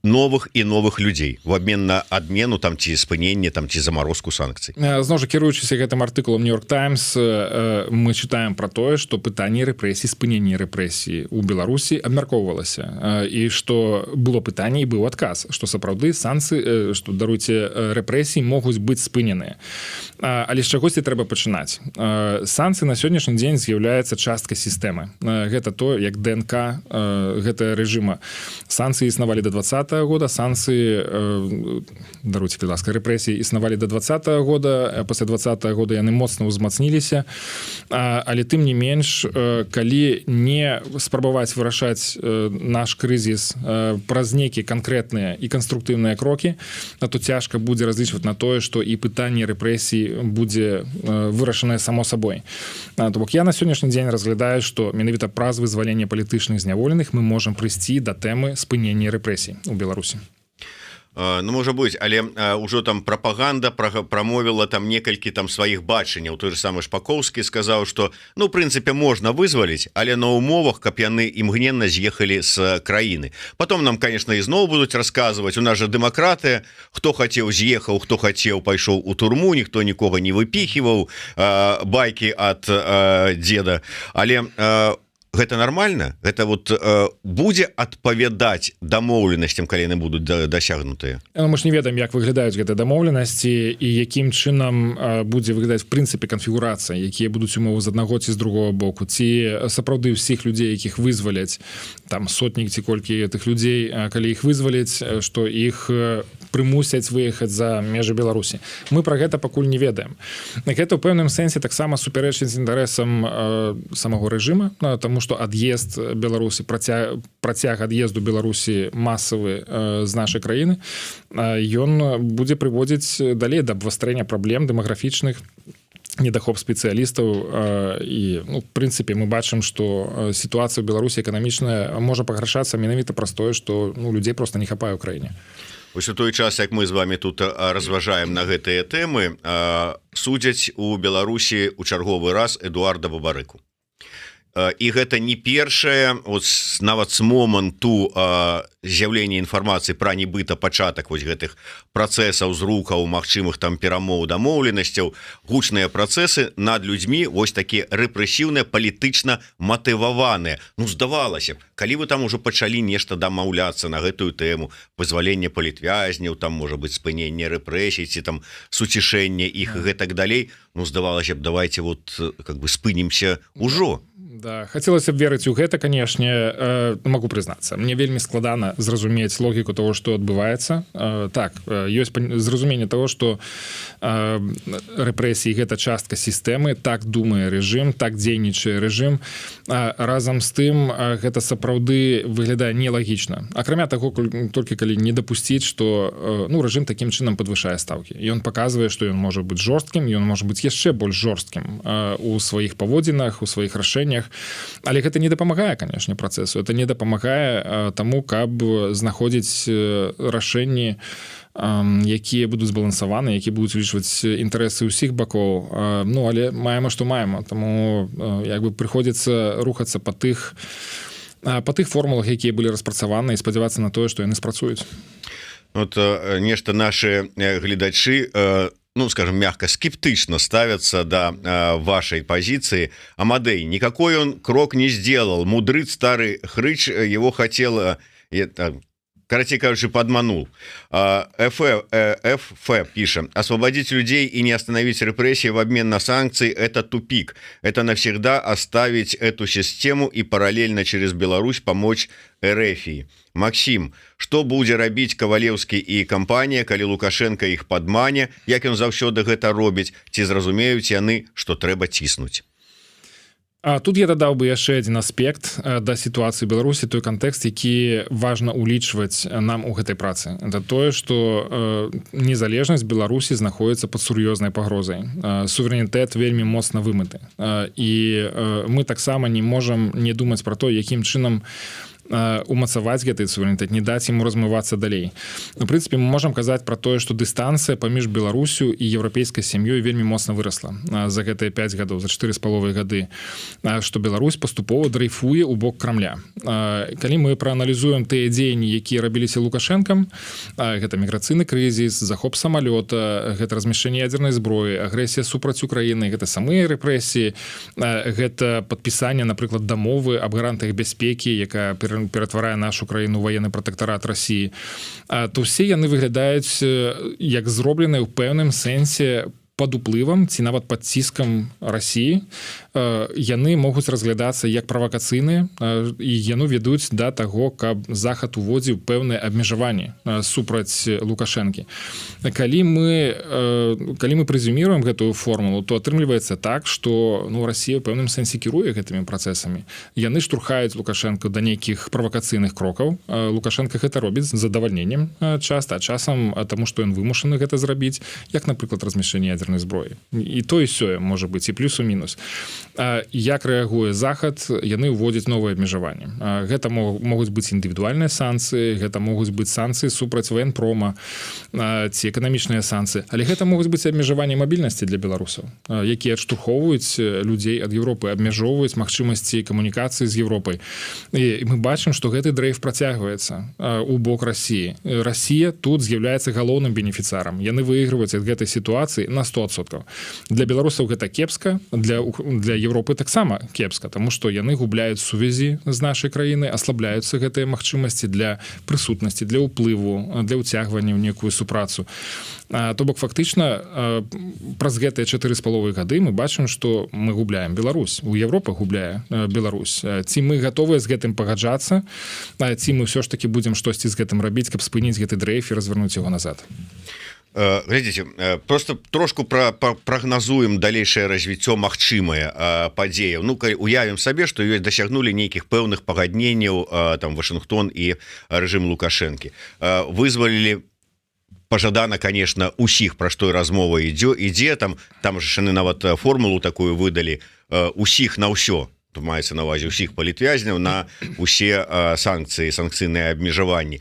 новых і новых людзей в обмен на адмену там ці спыненне там ці замарозку санкцый. Зноў жа, кіруючыся гэтым артыкулам New York Times, мы чытаем пра тое, што пытанне рэпрэсій, спынення рэпрэсій у Беларусі абмяркоўвалася, і што было пытанне і быў адказ, што сапраўды санкцыі, што даруйце, рэпрэсіі могуць быць спыненыя. Але з чагосьці трэба пачынаць. Санкцыі на сённяшні дзень з'яўляецца часткай сістэмы. Гэта то, як ДНК гэтага рэжыма. Санкцыі існавалі до 20-го года, санкцыі, даруйце, калі ласка, рэпрэсіі існавалі до 20-го года, пасля 20-го года яны моцна ўзмацніліся, але тым не менш, калі не спрабаваць вырашаць наш крызіс праз нейкія канкрэтныя і канструктыўныя крокі, то цяжка будзе разлічваць на тое, што і пытанне рэпрэсій будзе вырашанае само сабой. То бок я на сённяшні дзень разглядаю, што менавіта праз вызвалення палітычных зняволеных мы можам прыйсці да тэмы спынення рэпрэсій у Беларусі. Ну, можа быць, але ўжо там прапаганда прамовіла там некалькі там сваіх бачанняў. Той же самы Шпакоўскі сказаў, што ну, в прынцыпе, можна вызваліць, але на умовах, каб яны імгненна з'ехалі з краіны. Потом нам, конечно, ізноў будуць расказваць, у нас жа дэмакратыя, хто хацеў з'ехаў, хто хацеў пайшоў у турму, ніхто нікога не выпіхіваў, байкі ад дзеда. Але гэта нормально, гэта вот будзе адпавядаць дамоўленасцям, калі яны будуць дасягнутыя. Мы ж не ведаем, як выглядаюць гэтыя дамоўленасці і якім чынам будзе выглядаць в прынцыпе канфігурацыя, якія будуць умовы з аднаго ці з другого боку, ці сапраўды ўсіх людзей, якіх вызваляць, там сотні ці колькі гэтых людзей, калі іх вызваляць, што іх прымусяць выехаць за межы Беларусі. Мы пра гэта пакуль не ведаем. Гэта ў пэўным сэнсе таксама супярэчыць інтарэсам самого рэжыма, таму што ад'езд Беларусі, працяг ад'езду Беларусі масавы з нашай краіны, ён будзе прыводзіць далей да абвастрэння праблем дэмаграфічных, недахоп спецыялістаў і, ну, в прынцыпе, мы бачым, што сітуацыя ў Беларусі эканамічная можа пагаршацца менавіта праз тое, што ну, людзей проста не хапае ў краіне. Вось у той час, як мы з вами тут разважаем на гэтыя тэмы, судзяць у Беларусі у чарговы раз Эдуарда Бабарыку. І гэта не першае, нават з моманту з'яўлення інфармацыі пра нібыта пачатак вось гэтых працэсаў зрухаў, магчымых там перамоў, дамоўленасцяў, гучныя працэсы над людзьмі вось такія рэпрэсіўныя, палітычна матываваныя. Ну, здавалася б, калі вы там ужо пачалі нешта дамаўляцца на гэтую тэму, вызвалення палітвязняў, там можа быць спыненне рэпрэсій ці там суцішэнне іх і гэтак далей, ну, здавалася б, давайте вот как бы спынімся ўжо. Да, хацелася б верыць у гэта, канешне, магу прызнацца. Мне вельмі складана зразумець логіку того, што адбываецца. Так, ёсць зразуменне того, што рэпрэсіі гэта частка сістэмы, так думае рэжым, так дзейнічае рэжым. Разам з тым, гэта сапраўды выглядае нелагічна. Акрамя таго, толькі калі не дапусціць, што ну, рэжым такім чынам падвышае стаўкі. Ён паказвае, што ён можа быць жорсткім, ён можа быць яшчэ больш жорсткім у сваіх паводзінах, у сваіх рашэннях. Але гэта не дапамагае, канешне, працэсу. Это не дапамагае таму, каб знаходзіць рашэнні, якія будуць збалансаваны, якія будуць улічваць інтарэсы ўсіх бакоў. Ну, але маем, што маем. Таму як бы прыходзіцца рухацца па тых формулах, якія былі распрацаваны, і спадзявацца на тое, што яны спрацуюць. Вот нешта наши гледачы, ну, скажем, мягко, скептично ставятся до вашей позиции. Амадей, никакой он крок не сделал. Мудрый старый хрыч его хотел, короче говоря, подманул. ФФ пишет: освободить людей и не остановить репрессии в обмен на санкции – это тупик. Это навсегда оставить эту систему и параллельно через Беларусь помочь РФ. Максим, што будзе рабіць Кавалеўскі і кампанія, калі Лукашенко іх падмане, як ён заўсёды гэта робіць, ці зразумеюць яны, што трэба ціснуць? Тут я дадаў бы яшчэ адзін аспект да сітуацыі Беларусі, той кантэкст, які важна улічваць нам у гэтай працы. Это тое, што незалежнасць Беларусі знаходіцца пад сур'ёзнай пагрозай. Суверэнітэт вельмі моцна вымыты. І мы таксама не можам не думаць пра то, якім чынам умацаваць гэты суверэнітэт, не даць ему размывацца далей. У прынцыпе, мы можам казаць пра тое, што дыстанцыя паміж Беларусю і еўрапейскай сям'ёй вельмі моцна вырасла за гэтыя 5 гадоў, за 4,5 гады, што Беларусь паступова дрейфуе ў бок Крамля. Калі мы прааналізуем тыя дзеянні, якія рабіліся Лукашэнкам, гэта міграцыйны крызіс, захоп самалёта, гэта размяшчэнне ядзернай зброі, агрэсія супраць Украіны, гэта самыя рэпрэсіі, гэта падпісанне, напрыклад, дамовы аб гарантыях бяспекі, якая ператварае нашу краіну ў ваенны пратэктарат Расіі, то ўсе яны выглядаюць як зробленыя ў пэўным сэнсе пад уплывам ці нават пад ціскам Расіі. Яны могуць разглядацца як правакацыйныя і яны ведуць да таго, каб Захад уводзіў пэўныя абмежаванні супраць Лукашэнкі. Калі мы прэзюміруем гэтую формулу, то атрымліваецца так, што Расія ў пэўным сэнсе кіруе гэтымі працэсамі. Яны штурхаюць Лукашэнку да нейкіх правакацыйных крокаў. Лукашэнка гэта робіць з задавальненнем часта, а часам таму, што ён вымушаны гэта зрабіць, як, напрыклад, размяшчэнне ядзернай зброі. І то і сёе можа быць, і плюс, і мінус. Як рэагуе Захад, яны ўводзяць новыя абмежаванні. Гэта могуць быць індывідуальныя санкцыі, гэта могуць быць санкцыі супраць военпрома ці эканамічныя санкцыі, але гэта могуць быць абмежаванні мабільнасці для беларусаў, якія адштурхоўваюць людзей ад Еўропы, абмяжоўваюць магчымасці камунікацыі з Еўропай. І мы бачым, што гэты дрейф працягваецца у бок Расіі. Расія тут з'яўляецца галоўным бенефіцарам. Яны выйгрываюць ад гэтай сітуацыі на 100%. Для беларусаў гэта кепска, для Еўропы таксама кепска, таму што яны губляюць сувязі з нашай краіны, аслабляюцца гэтыя магчымасці для прысутнасці, для ўплыву, для ўцягвання ў некую супрацу. То бок фактычна праз гэтыя 4,5 гады мы бачым, што мы губляем Беларусь. У Еўропа губляе Беларусь. Ці мы гатовыя з гэтым пагаджацца, ці мы ўсё ж такі будзем штосьці з гэтым рабіць, каб спыніць гэты дрейф і развярнуць яго назад. Глядзіце, просто трошку прагназуем далейшае развіццё магчымае падзеяў. Уявім сабе, што ёсць дасягнулі нейкіх пэўных пагадненняў там Вашынгтон і рэжым Лукашэнкі. Вызвалілі пажадана, конечно, усіх, пра што і размова ідзе, там ж яны нават формулу такую выдалі, усіх на ўсё, маецца на ўвазе усіх палітвязняў на усе санкцыйныя абмежаванні.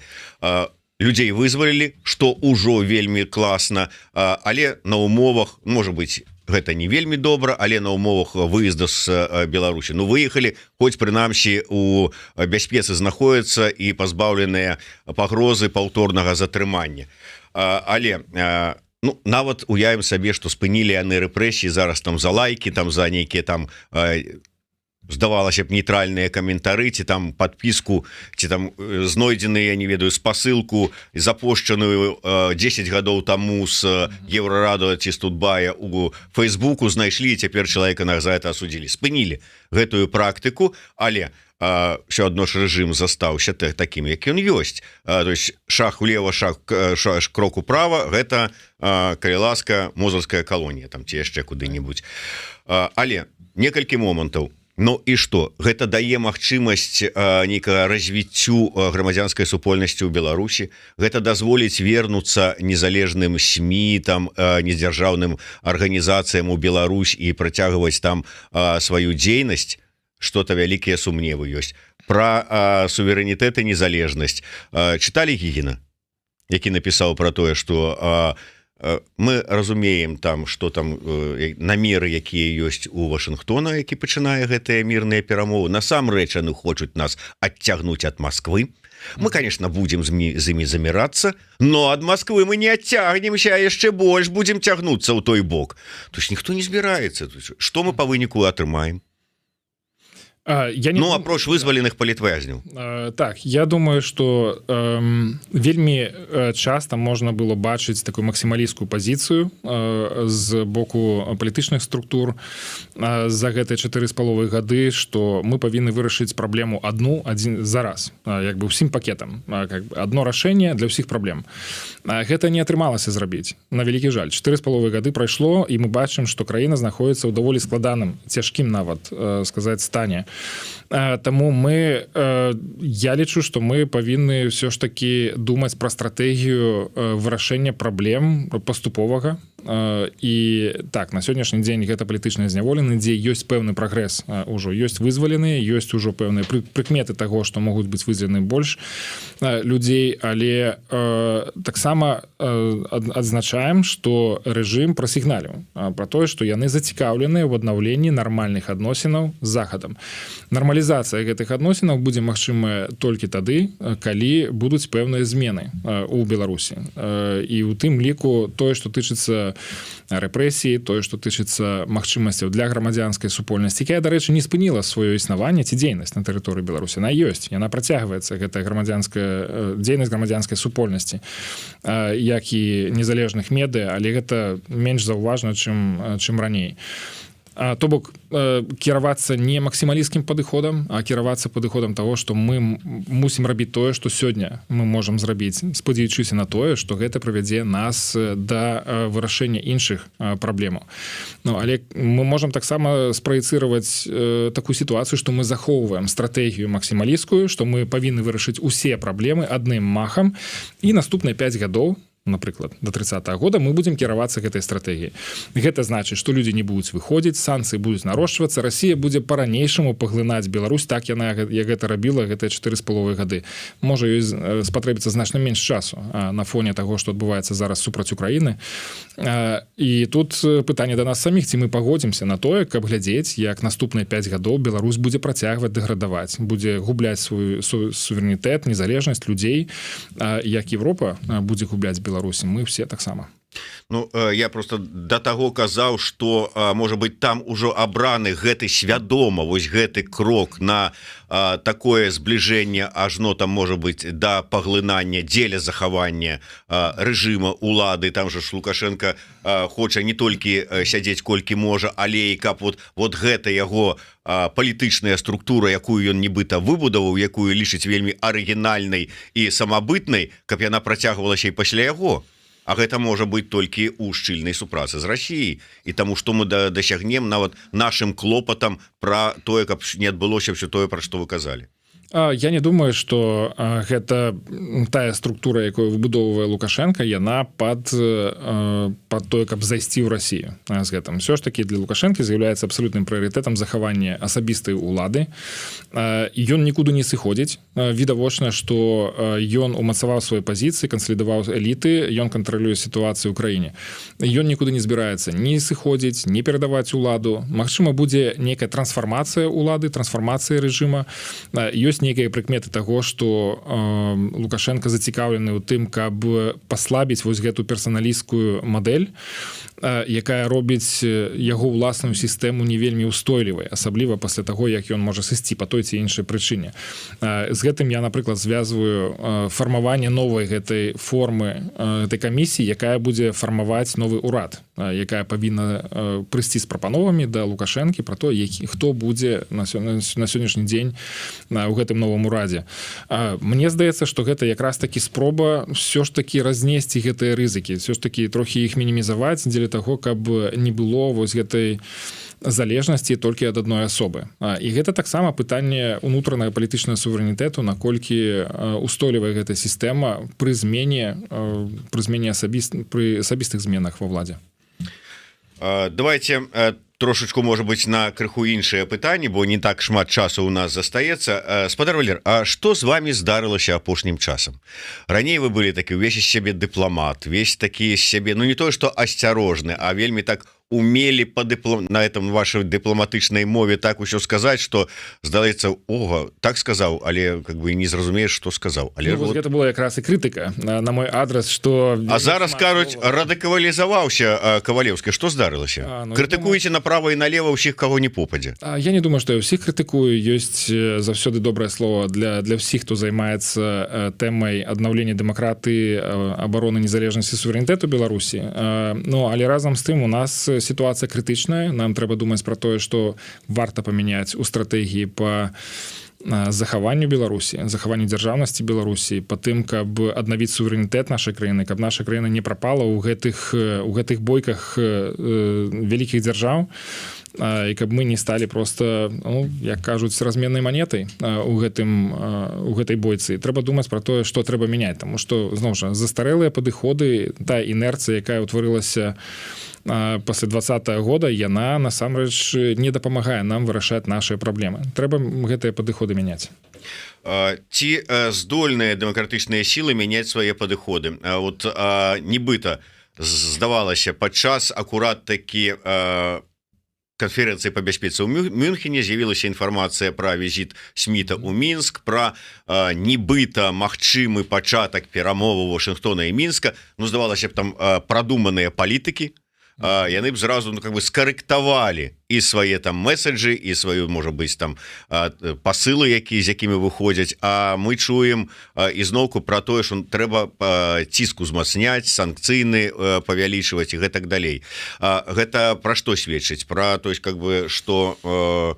Людзей вызвалілі, што ўжо вельмі класна, але на умовах, можа быць, гэта не вельмі добра, але на умовах выезда з Беларусі. Выехалі, хоць прынамсі у бяспецы знаходяцца і пазбаўленыя пагрозы паўторнага затрымання. Але нават уявім сабе, што спынілі яны рэпрэсіі зараз там за лайкі, там за нейкія там здавалася б нейтральныя каментары, ці там подпіску, ці там знойдзеныя, я не ведаю, спасылку запошчаную 10 гадоў таму з Еўрарада ці Студбая у Фейсбуку знайшлі, і цяпер чалавека за гэта асудзілі. Спынілі гэтую практыку, але все адно ж рэжым застаўся такім, як ён ёсць. То есть шаг улева, шаг крок управа, гэта, калі ласка, мозырская калонія, там ці яшчэ куды-небудзь. Але некалькі момантаў. І што? Гэта дае магчымасць нейкага развіццю грамадзянскай супольнасці ў Беларусі. Гэта дазволіць вернуцца незалежным СМІ, там недзяржаўным арганізацыям у Беларусь і працягваць там сваю дзейнасць. Што-то вялікія сумневы ёсць. Пра суверэнітэт і незалежнасць. Чыталі Гігіна, які напісаў пра тое, што мы разумеем там, што там намеры, якія ёсць у Вашынгтона, які пачынае гэтыя мірныя перамовы. Насамрэч яны хочуць нас адцягнуць ад Масквы. Мы, конечно, будем з імі замірацца, но ад Масквы мы не адцягнемся, а яшчэ больш будзем цягнуцца ў той бок. То есть ніхто не збіраецца. Што мы па выніку атрымаем? Апроч вызваленых палітвязняў. Так, я думаю, што вельмі часта можна было бачыць такую максімалісцкую пазіцыю з боку палітычных структур за гэтыя 4,5 гады, што мы павінны вырашыць праблему адзін зараз, як бы ўсім пакетам, адно рашэнне для ўсіх праблем. Гэта не атрымалася зрабіць, на вялікі жаль. 4,5 гады прайшло, і мы бачым, што краіна знаходіцца ў даволі складаным, цяжкім нават сказаць стане. Таму я лічу, што мы павінны ўсё ж такі думаць пра стратэгію вырашэння праблем паступовага, і так на сённяшні дзень гэта палітычныя зняволены, дзе ёсць пэўны прагрэс ужо ёсць вызваленыя, ёсць ужо пэўныя прыкметы таго, што могуць быць вызвалены больш людзей, але таксама адзначаем, што рэжым прасігналіў пра тое, што яны зацікаўленыя ў аднаўленні нармальных адносінаў з захадам. Нармалізацыя гэтых адносінаў будзе магчымая толькі тады, калі будуць пэўныя змены у Беларусі. І ў тым ліку тое, што тычыцца рэпрэсіі, тое, што тычыцца магчымасцяў для грамадзянскай супольнасці, якая, дарэчы, не спыніла сваё існаванне ці дзейнасць на тэрыторыі Беларусі. Яна ёсць, яна працягваецца, гэтая грамадзянская дзейнасць грамадзянскай супольнасці, як і незалежных медыа, але гэта менш заўважна, чым раней. То бок кіравацца не максімалісцкім падыходам, а кіравацца падыходам таго, што мы мусім рабіць тое, што сёння мы можам зрабіць, спадзяючыся на тое, што гэта прывядзе нас да вырашэння іншых праблемаў. Але мы можам таксама спраецыраваць такую сітуацыю, што мы захоўваем стратэгію максімалісцкую, што мы павінны вырашыць усе праблемы адным махам, і наступныя 5 гадоў, напрыклад, до 30-го года мы будем кіравацца гэтай стратэгіяй. Гэта значыць, што людзі не будуць выходзіць, санкцыі будуць нарошчвацца, Расія будзе па-ранейшаму паглынаць Беларусь, так яна як гэта рабіла гэтыя 4,5 гады. Можа, ёй спатрэбіцца значна менш часу на фоне таго, што адбываецца зараз супраць Украіны. І тут пытанне да нас саміх, ці мы пагодзімся на тое, каб глядзець, як наступныя 5 гадоў Беларусь будзе працягваць дэградаваць, будзе губляць свой суверэнітэт, незалежнасць людзей, як Европа будзе губляць Беларусі, мы все таксама. Я просто до таго казаў, што можа быть там ужо абраны гэты свядома вось гэты крок на такое збліжэнне, ажно там можа быть да паглынання дзеля захавання рэжыма улады. Там же ж Лукашенко хоча не толькі сядзець колькі можа, але і каб вот гэта яго палітычная структура, якую ён нібыта выбудаваў, якую лічыць вельмі арыгінальнай і самабытнай, каб яна працягвалася і пасля яго. А гэта можа быць толькі ў шчыльнай супрацы з Расіяй, і таму што мы дасягнем нават нашым клопатам пра тое, каб не адбылося ўсё тое, пра што вы казалі. Я не думаю, што гэта тая структура, якую выбудоўвае Лукашенко, яна пад тое, каб зайсці ў Расію з гэтым. Усё ж такі для Лукашенко з'яўляецца абсалютным прыярытэтам захавання асабістай улады. Ён нікуды не сыходзіць. Відавочна, што ён умацаваў свае пазіцыі, кансалідаваў эліты, ён кантралюе сітуацыю ў краіне. Ён нікуды не збіраецца ні сыходзіць, ні перадаваць уладу. Магчыма, будзе нейкая трансфармацыя улады, трансфармацыя рэжыма. Ёсць нейкія прыкметы таго, што Лукашенко зацікаўлены ў тым, каб паслабіць вось гэту персаналісцкую мадэль, якая робіць яго ўласную сістэму не вельмі ўстойлівай, асабліва пасля таго, як ён можа сысці па той ці іншай прычыне. З гэтым я, напрыклад, звязваю фармаванне новай гэтай формы гэтай камісіі, якая будзе фармаваць новы ўрад, якая павінна прыйсці з прапановамі да Лукашэнкі пра то, хто будзе на сённяшні дзень у гэтым новым урадзе. Мне здаецца, што гэта якраз такі спроба ўсё ж такі разнесці гэтыя рызыкі, ўсё ж такі трохі іх мінімізаваць дзеля таго, каб не было вось гэтай залежнасці толькі ад адной асобы. І гэта таксама пытанне унутранага палітычнага суверэнітэту, наколькі устойлівая гэта сістэма пры асабістых зменах ва ўладзе. Давайте трошечку, может быть, на крыху іншае пытанне, бо не так шмат часу у нас застаецца. Спадар Валер, а што з вами здарылася апошнім часам? Раней вы былі такі ўвесь з сябе дыпламат, весь такі з сябе, не тое, што асцярожны, а вельмі так умели на этом вашей дыпламатычнай мове так усё сказаць, што здаецца, так сказаў, але как бы не зразумееш, што сказаў. Але гэта была якраз і крытыка на мой адрес, што... А зараз кажуць, радыкалізаваўся Кавалеўскі. Што здарылася? Крытыкуеце направа і налева ўсіх, каго не попадзе. Я не думаю, што я ўсіх крытыкую. Ёсць заўсёды добрае слово для ўсіх, хто займаецца тэмай аднаўлення дэмакратыі, абароны незалежнасці суверэнітэту Беларусі. Але разам з тым у нас ситуация крытычная, нам трэба думаць пра тое, што варта памяняць у стратэгіі па захаванню Беларусі, захаванню дзяржаўнасці Беларусі, па тым, каб аднавіць суверэнітэт нашай краіны, каб наша краіна не прапала ў гэтых бойках вялікіх дзяржаў, і каб мы не сталі просто, ну, як кажуць, разменнай манетай у гэтай бойцы. Трэба думаць пра тое, што трэба мяняць, таму што, зноў жа, застарэлыя падыходы, тая інерцыя, якая ўтварылася пасля 20-го года, яна насамрэч не дапамагае нам вырашаць нашыя праблемы. Трэба гэтыя падыходы мяняць. Ці здольныя дэмакратычныя сілы мяняць свае падыходы? Вот нібыта здавалася, падчас акурат такі канферэнцыі па бяспецы ў Мюнхене з'явілася інфармацыя пра візіт Сміта ў Мінск, пра нібыта магчымы пачатак перамоваў Вашынгтона і Мінска. Ну, здавалася б, там прадуманыя палітыкі, яны б зразу, ну, как бы скарэктавалі і свае там месседжы, і сваю, можа быць, там пасылы, з якімі выходзяць. А мы чуем ізноўку пра тое, што трэба ціск узмацняць, санкцыйны павялічваць і гэтак далей. Гэта пра што сведчыць? Пра тое, как бы, што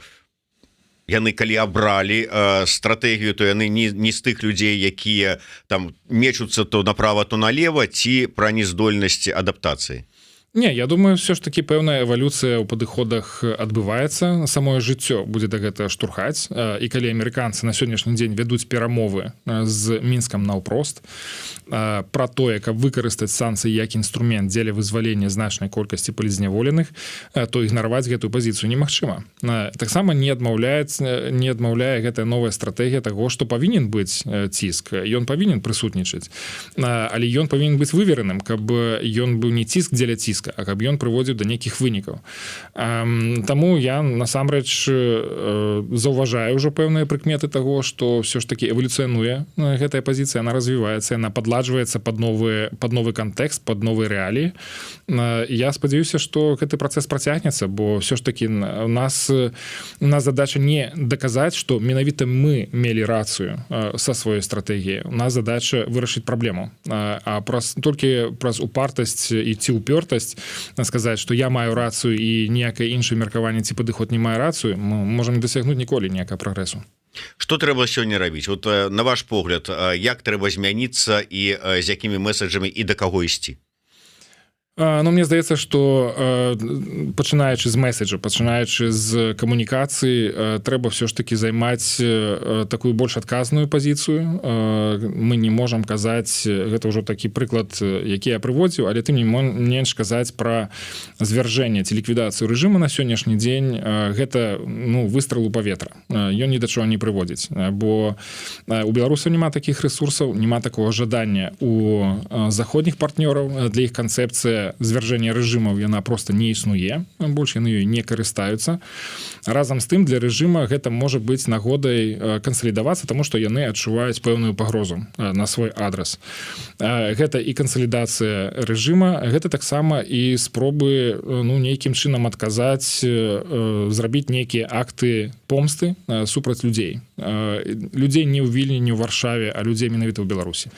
яны калі абралі стратэгію, то яны не з тых людзей, якія там мечуцца то направа, то налева, ці пра нездольнасці адаптацыі? Не, я думаю, все ж таки пэўная эвалюцыя ў падыходах адбываецца. Самое жыццё будзе да гэтага штурхаць. І калі амерыканцы на сённяшні дзень вядуць перамовы з Мінскам наўпрост пра тое, каб выкарыстаць санкцыі як інструмент дзеля вызвалення значнай колькасці палізняволеных, то ігнараваць гэтую пазіцыю немагчыма. Таксама не адмаўляе гэтая новая стратэгія таго, што павінен быць ціск. Ён павінен прысутнічаць. Але ён павінен быць вывераным, каб ён быў не ціск дзеля ціска, а каб ён прыводзіў да нейкіх вынікаў. Таму я насамрэч заўважаю ўжо пэўныя прыкметы таго, што ўсё ж такі эвалюцыянуе гэтая пазіцыя, яна развіваецца, яна падладжваецца пад новы кантэкст, пад новыя рэаліі. Я спадзяюся, што гэты працэс працягнецца, бо ўсё ж такі у нас задача не даказаць, што менавіта мы мелі рацыю са сваёй стратэгіяй. У нас задача вырашыць праблему. А толькі праз упартасць і ці ўпёртасць сказаць, што я маю рацыю і ніякае іншае меркаванне ці падыход не мае рацыю, мы можам не дасягнуць ніколі ніякага прагрэсу. Што трэба сёння рабіць? Вот на ваш погляд, як трэба змяніцца і з якімі месседжамі і да каго ісці? Ну, мне здаецца, што пачынаючы з месседжа, пачынаючы з камунікацыі, трэба ўсё ж такі займаць такую больш адказную пазіцыю. Мы не можам казаць, гэта ўжо такі прыклад, які я прыводзіў, але тым не менш казаць пра звяржэнне ці ліквідацыю рэжыму на сённяшні дзень. Гэта, ну, выстрел у паветра. Ён ні да чаго не прыводзіць, бо у беларусаў няма такіх рэсурсаў, няма такого жадання у заходніх партнёраў. Для іх канцэпцыя звяржэння рэжымаў яна просто не існуе, больш яны ёй не карыстаюцца. Разам з тым для рэжыма гэта можа быць нагодай кансалідавацца, таму што яны адчуваюць пэўную пагрозу на свой адрас. Гэта і кансалідацыя рэжыма, гэта таксама і спробы, ну, нейкім чынам адказаць, зрабіць нейкія акты помсты супраць людзей. Людзей не ў Вільні, не ў Варшаве, а людзей менавіта ў Беларусі.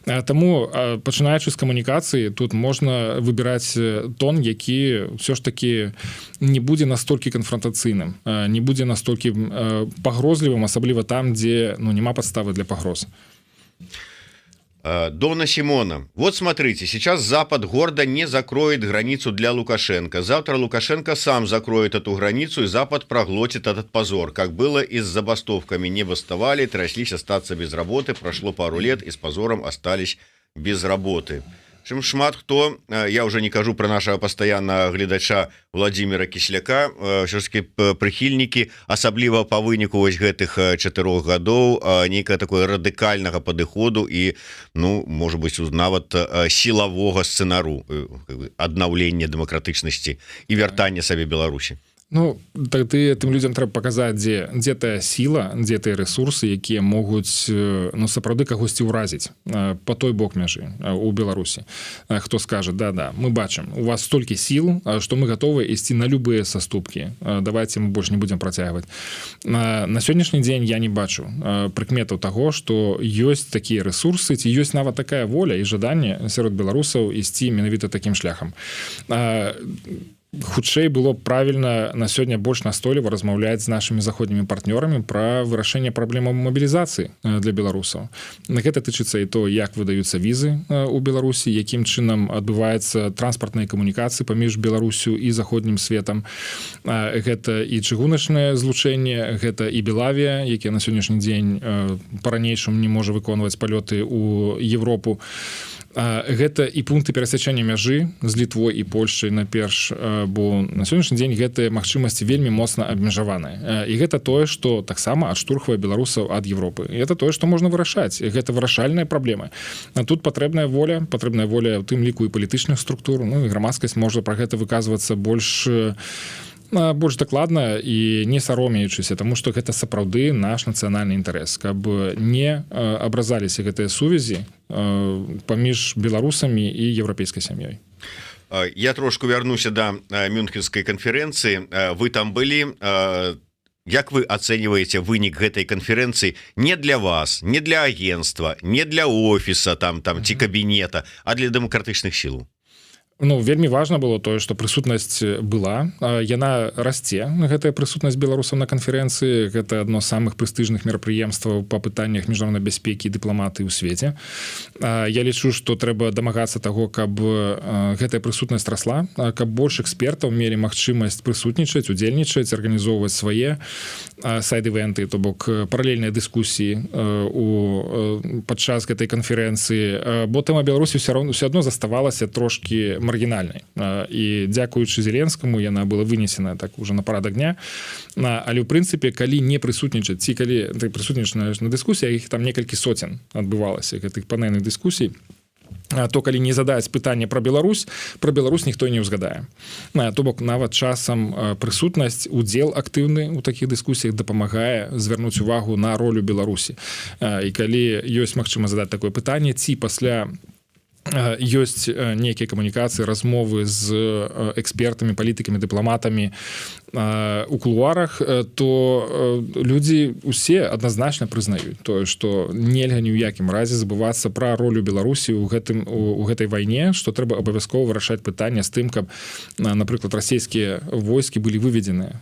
Таму, пачынаючы з камунікацыі, тут можна выбіраць тон, які ўсё ж такі не будзе настолькі канфронтацыйным, не будзе настолькі пагрозлівым, асабліва там, дзе, ну, няма падставы для пагроз. Дона Симона, вот смотрите, сейчас Запад гордо не закроет границу для Лукашенко. Завтра Лукашенко сам закроет эту границу, и Запад проглотит этот позор. Как было и с забастовками. Не бастовали, тряслись остаться без работы. Прошло пару лет, и с позором остались без работы. Чым шмат хто, я уже не кажу про нашего постоянного гледача Владимира Кисляка, все-таки прыхільнікі, асабліва по выніку вось гэтых 4 гадоў нейкага такое радыкальнага падыходу і, ну, может быть, нават сілавога сцэнару аднаўлення дэмакратычнасці і вяртання сабе Беларусі. Ну, тады тым людзям трэба паказаць, дзе тая сіла, дзе тыя рэсурсы, якія могуць, ну, сапраўды кагосьці ўразіць па той бок мяжы у Беларусі. Хто скажа, да, мы бачым, у вас столькі сіл, што мы гатовы ісці на любыя саступкі. Давайте мы больш не будзем працягваць. На сённяшні дзень я не бачу прыкметаў таго, што ёсць такія рэсурсы, ці ёсць нават такая воля і жаданне сярод беларусаў ісці менавіта такім шляхам. хутчэй было б правільна на сёння больш настойліва размаўляць з нашымі заходнімі партнёрамі пра вырашэнне праблемаў мабілізацыі для беларусаў. Гэта тычыцца і то, як выдаюцца візы у Беларусі, якім чынам адбываецца транспартныя камунікацыі паміж Беларусю і заходнім светам. Гэта і чыгуначнае злучэнне, гэта і Белавія, які на сённяшні дзень па-ранейшаму не можа выконваць палёты ў Европу. Гэта і пункты перасячэння мяжы з Літвой і Польшчай найперш, бо на сённяшні дзень гэтыя магчымасці вельмі моцна абмежаваныя. І гэта тое, што таксама адштурхвае беларусаў ад Европы. І гэта тое, што можна вырашаць. Гэта вырашальныя праблемы. А тут патрэбная воля ў тым ліку і палітычных структур, ну і грамадскасць можа пра гэта выказвацца больш дакладна і не саромеючыся, таму што гэта сапраўды наш нацыянальны інтарэс, каб не абразаліся гэтыя сувязі паміж беларусамі і еўрапейскай сям'ёй. Я трошку вярнуся да Мюнхенскай канферэнцыі. Вы там былі. Як вы ацэньваеце вынік гэтай канферэнцыі не для вас, не для агенцтва, не для офіса там ці кабінета, а для дэмакратычных сілаў? Ну, вельмі важна было тое, што прысутнасць была, яна расце, гэтая прысутнасць беларусаў на канферэнцыі, гэта адно з самых прэстыжных мерапрыемстваў па пытаннях міжнароднай бяспекі і дыпламатыі ў свеце. Я лічу, што трэба дамагацца таго, каб гэтая прысутнасць расла, каб больш экспертаў мелі магчымасць прысутнічаць, удзельнічаць, арганізоўваць свае сайд-івенты, то бок паралельныя дыскусіі падчас гэтай канферэнцыі, бо тэма Беларусі ўсё адно заставалася трошкі маргінальнай. І дзякуючы Зеленскаму яна была вынесена так уже на парадак дня. Але ў прынцыпе, калі не прысутнічаць, ці калі ты прысутнічаеш на дыскусіях, іх там некалькі соцен адбывалася гэтых панельных дыскусій, то калі не задаць пытанне пра Беларусь ніхто не ўзгадае. То бок нават часам прысутнасць, удзел актыўны ў такіх дыскусіях дапамагае звярнуць увагу на ролю Беларусі. І калі ёсць магчыма задаць такое пытанне, ці пасля ёсць нейкія камунікацыі, размовы з экспертамі, палітыкамі, дыпламатамі у кулуарах, то людзі усе адназначна прызнаюць тое, што нельга ні ў якім разе забывацца пра ролю Беларусі у гэтай вайне, што трэба абавязкова вырашаць пытанне з тым, каб, напрыклад, расійскія войскі былі выведзены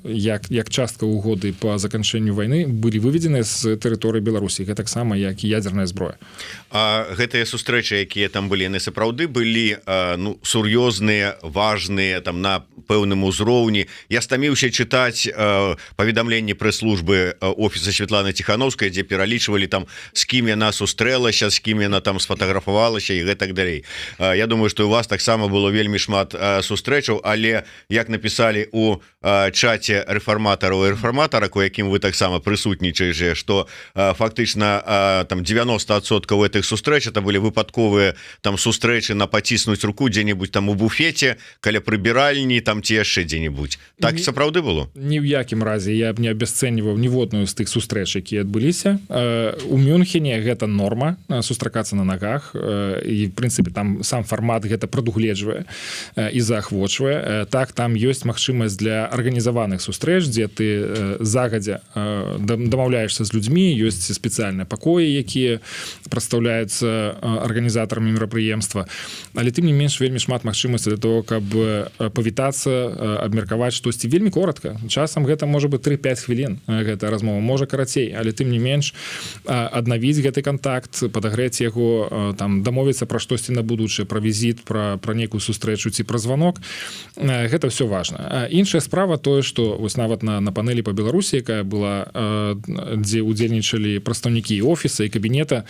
як частка ўгоды па заканчэнню вайны, былі выведзены з тэрыторыі Беларусі, гэтаксама як і ядзерная зброя. А гэтыя сустрэчы, якія там былі, яны сапраўды былі сур'ёзныя, важныя, там на пэўным узроўні. Я стаміўся чытаць паведамленні прэс-службы офіса Святланы Ціхановскай, дзе пералічвалі там, з кім яна сустрэлася, з кім яна там сфатаграфавалася і гэтак далей. Я думаю, што у вас таксама было вельмі шмат сустрэчаў, але як напісалі у чаце рэфарматараў і рэфарматарак, у якім вы таксама прысутнічаеце, што фактычна там 90% гэтых сустрэч это былі выпадковыя там сустрэчы на паціснуць руку дзе-небудзь там у буфеце, каля прыбіральні, там ці яшчэ дзе-небудзь. Так сапраўды было? Ні ў якім разе я б не абясцэньваў ніводную з тых сустрэч, якія адбыліся. У Мюнхене гэта норма, сустракацца на нагах, і в прынцыпе там сам фармат гэта прадугледжвае і заахвочвае. Так, там ёсць магчымасць для арганізаваных сустрэч, дзе ты загадзя дамаўляешся з людзьмі, ёсць спецыяльныя пакоі, якія прадстаўляюцца арганізатарамі мерапрыемства. Але тым не менш вельмі шмат магчымасцей для того, каб павітацца, абмеркаваць штосьці вельмі коротка. Часам гэта можа быць 3-5 хвілін гэтая размова, можа карацей, але тым не менш аднавіць гэты кантакт, падагрэць яго, там дамовіцца пра штосьці на будучае, пра візіт, пра нейкую сустрэчу ці пра званок. Гэта ўсё важна. Іншая справа тое, што вось нават на панелі па Беларусі, якая была, дзе удзельнічалі прадстаўнікі і офіса і кабінета,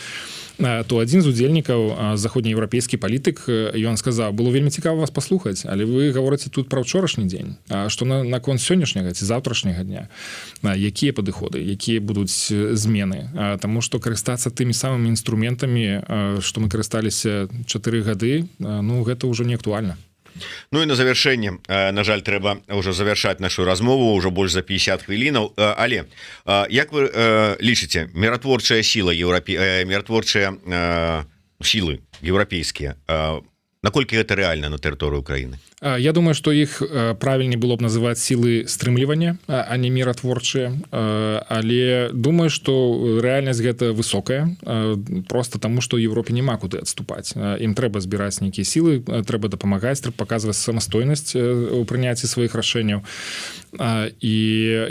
то адзін з удзельнікаў, заходнееўрапейскі палітык, ён сказаў: было вельмі цікава вас паслухаць, але вы гаворыце тут пра ўчорашні дзень. Што наконт сённяшняга ці заўтрашняга дня? Якія падыходы, якія будуць змены? Таму што карыстацца тымі самымі інструментамі, што мы карысталіся 4 гады, ну гэта ўжо не актуальна. Ну і на завяршэнне, на жаль, трэба ўжо завяршаць нашу размову, ўжо больш за 50 хвілінаў, але як вы лічыце, міратворчая сіла міратворчыя сілы еўрапейскія Наколькі гэта рэальна на тэрыторыі Украіны? Я думаю, што іх правільней было б называць сілы стрымлівання, а не міратворчыя, але думаю, што рэальнасць гэта высокая, просто таму, што Европе няма куды адступаць. Ім трэба збіраць нейкія сілы, трэба дапамагаць, трэба паказваць самастойнасць у прыняцці сваіх рашэнняў. І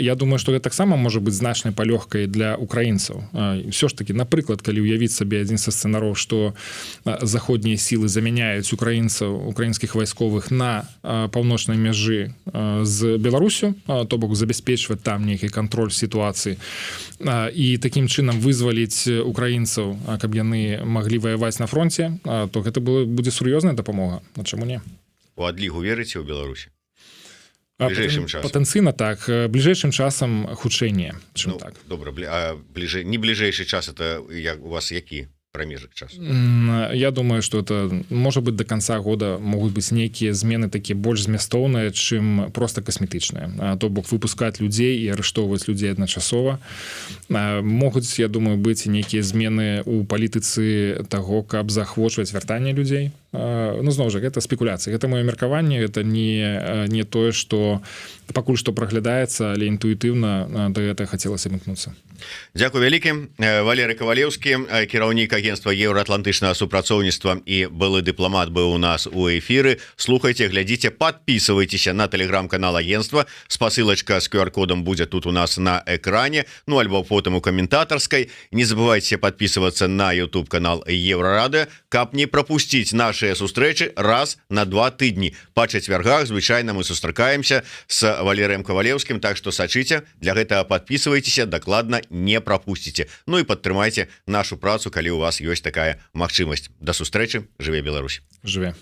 я думаю, што гэта таксама можа быць значнай палёгкай для украінцаў. Усё ж такі, напрыклад, калі ўявіць сабе адзін са сцэнароў, што заходнія сілы замяняюць украінскіх вайсковых на паўночнай мяжы з Беларусю, то бок забяспечваць там нейкі кантроль сітуацыі і такім чынам вызваліць украінцаў, каб яны маглі ваяваць на фронте, то гэта будзе сур'ёзная дапамога. А чаму не? У адлігу верыце ў Беларусі? Бліжэйшым часам? Патэнцыйна так. Бліжэйшым часам хутчэй не, чым так. Добра, а не бліжэйшы час, это у вас які прамежак часу? Я думаю, что это можа быць до конца года могуць быць нейкія змены такія больш змястоўныя, чым просто касметычныя. То бок выпускаць людзей і арыштоўваць людзей адначасова. Могуць, я думаю, быць нейкія змены ў палітыцы таго, каб заахвочваць вяртанне людзей. Ну, зноў жа, гэта спекуляцыі. Гэта маё меркаванне, гэта не тое, што пакуль што праглядаецца, але інтуітыўна да гэтага хацелася імкнуцца. Дзякуй вялікі. Валерый Кавалеўскі, кіраўнік агентства еўраатлантычнага супрацоўніцтва і былы дыпламат быў у нас у эфіры. Слухайце, глядзіце, подписывайтеся на телеграм-канал агентства. Спасылачка з QR-кодом будзе тут у нас на экране, ну альбо потым у каментатарскай. Не забывайте подписываться на YouTube-канал Еврорады, каб не пропусціць нашыя сустрэчы раз на 2 тыдні. Па чацвяргах звычайна мы сустракаемся с Валерием Кавалеўскім, так што сачыце, для гэтага подписывайтеся, дакладна не пропусціце. Ну і падтрымайце нашу працу, калі у вас ёсць такая магчымасць. Да сустрэчы, жыве Беларусь. Жыве.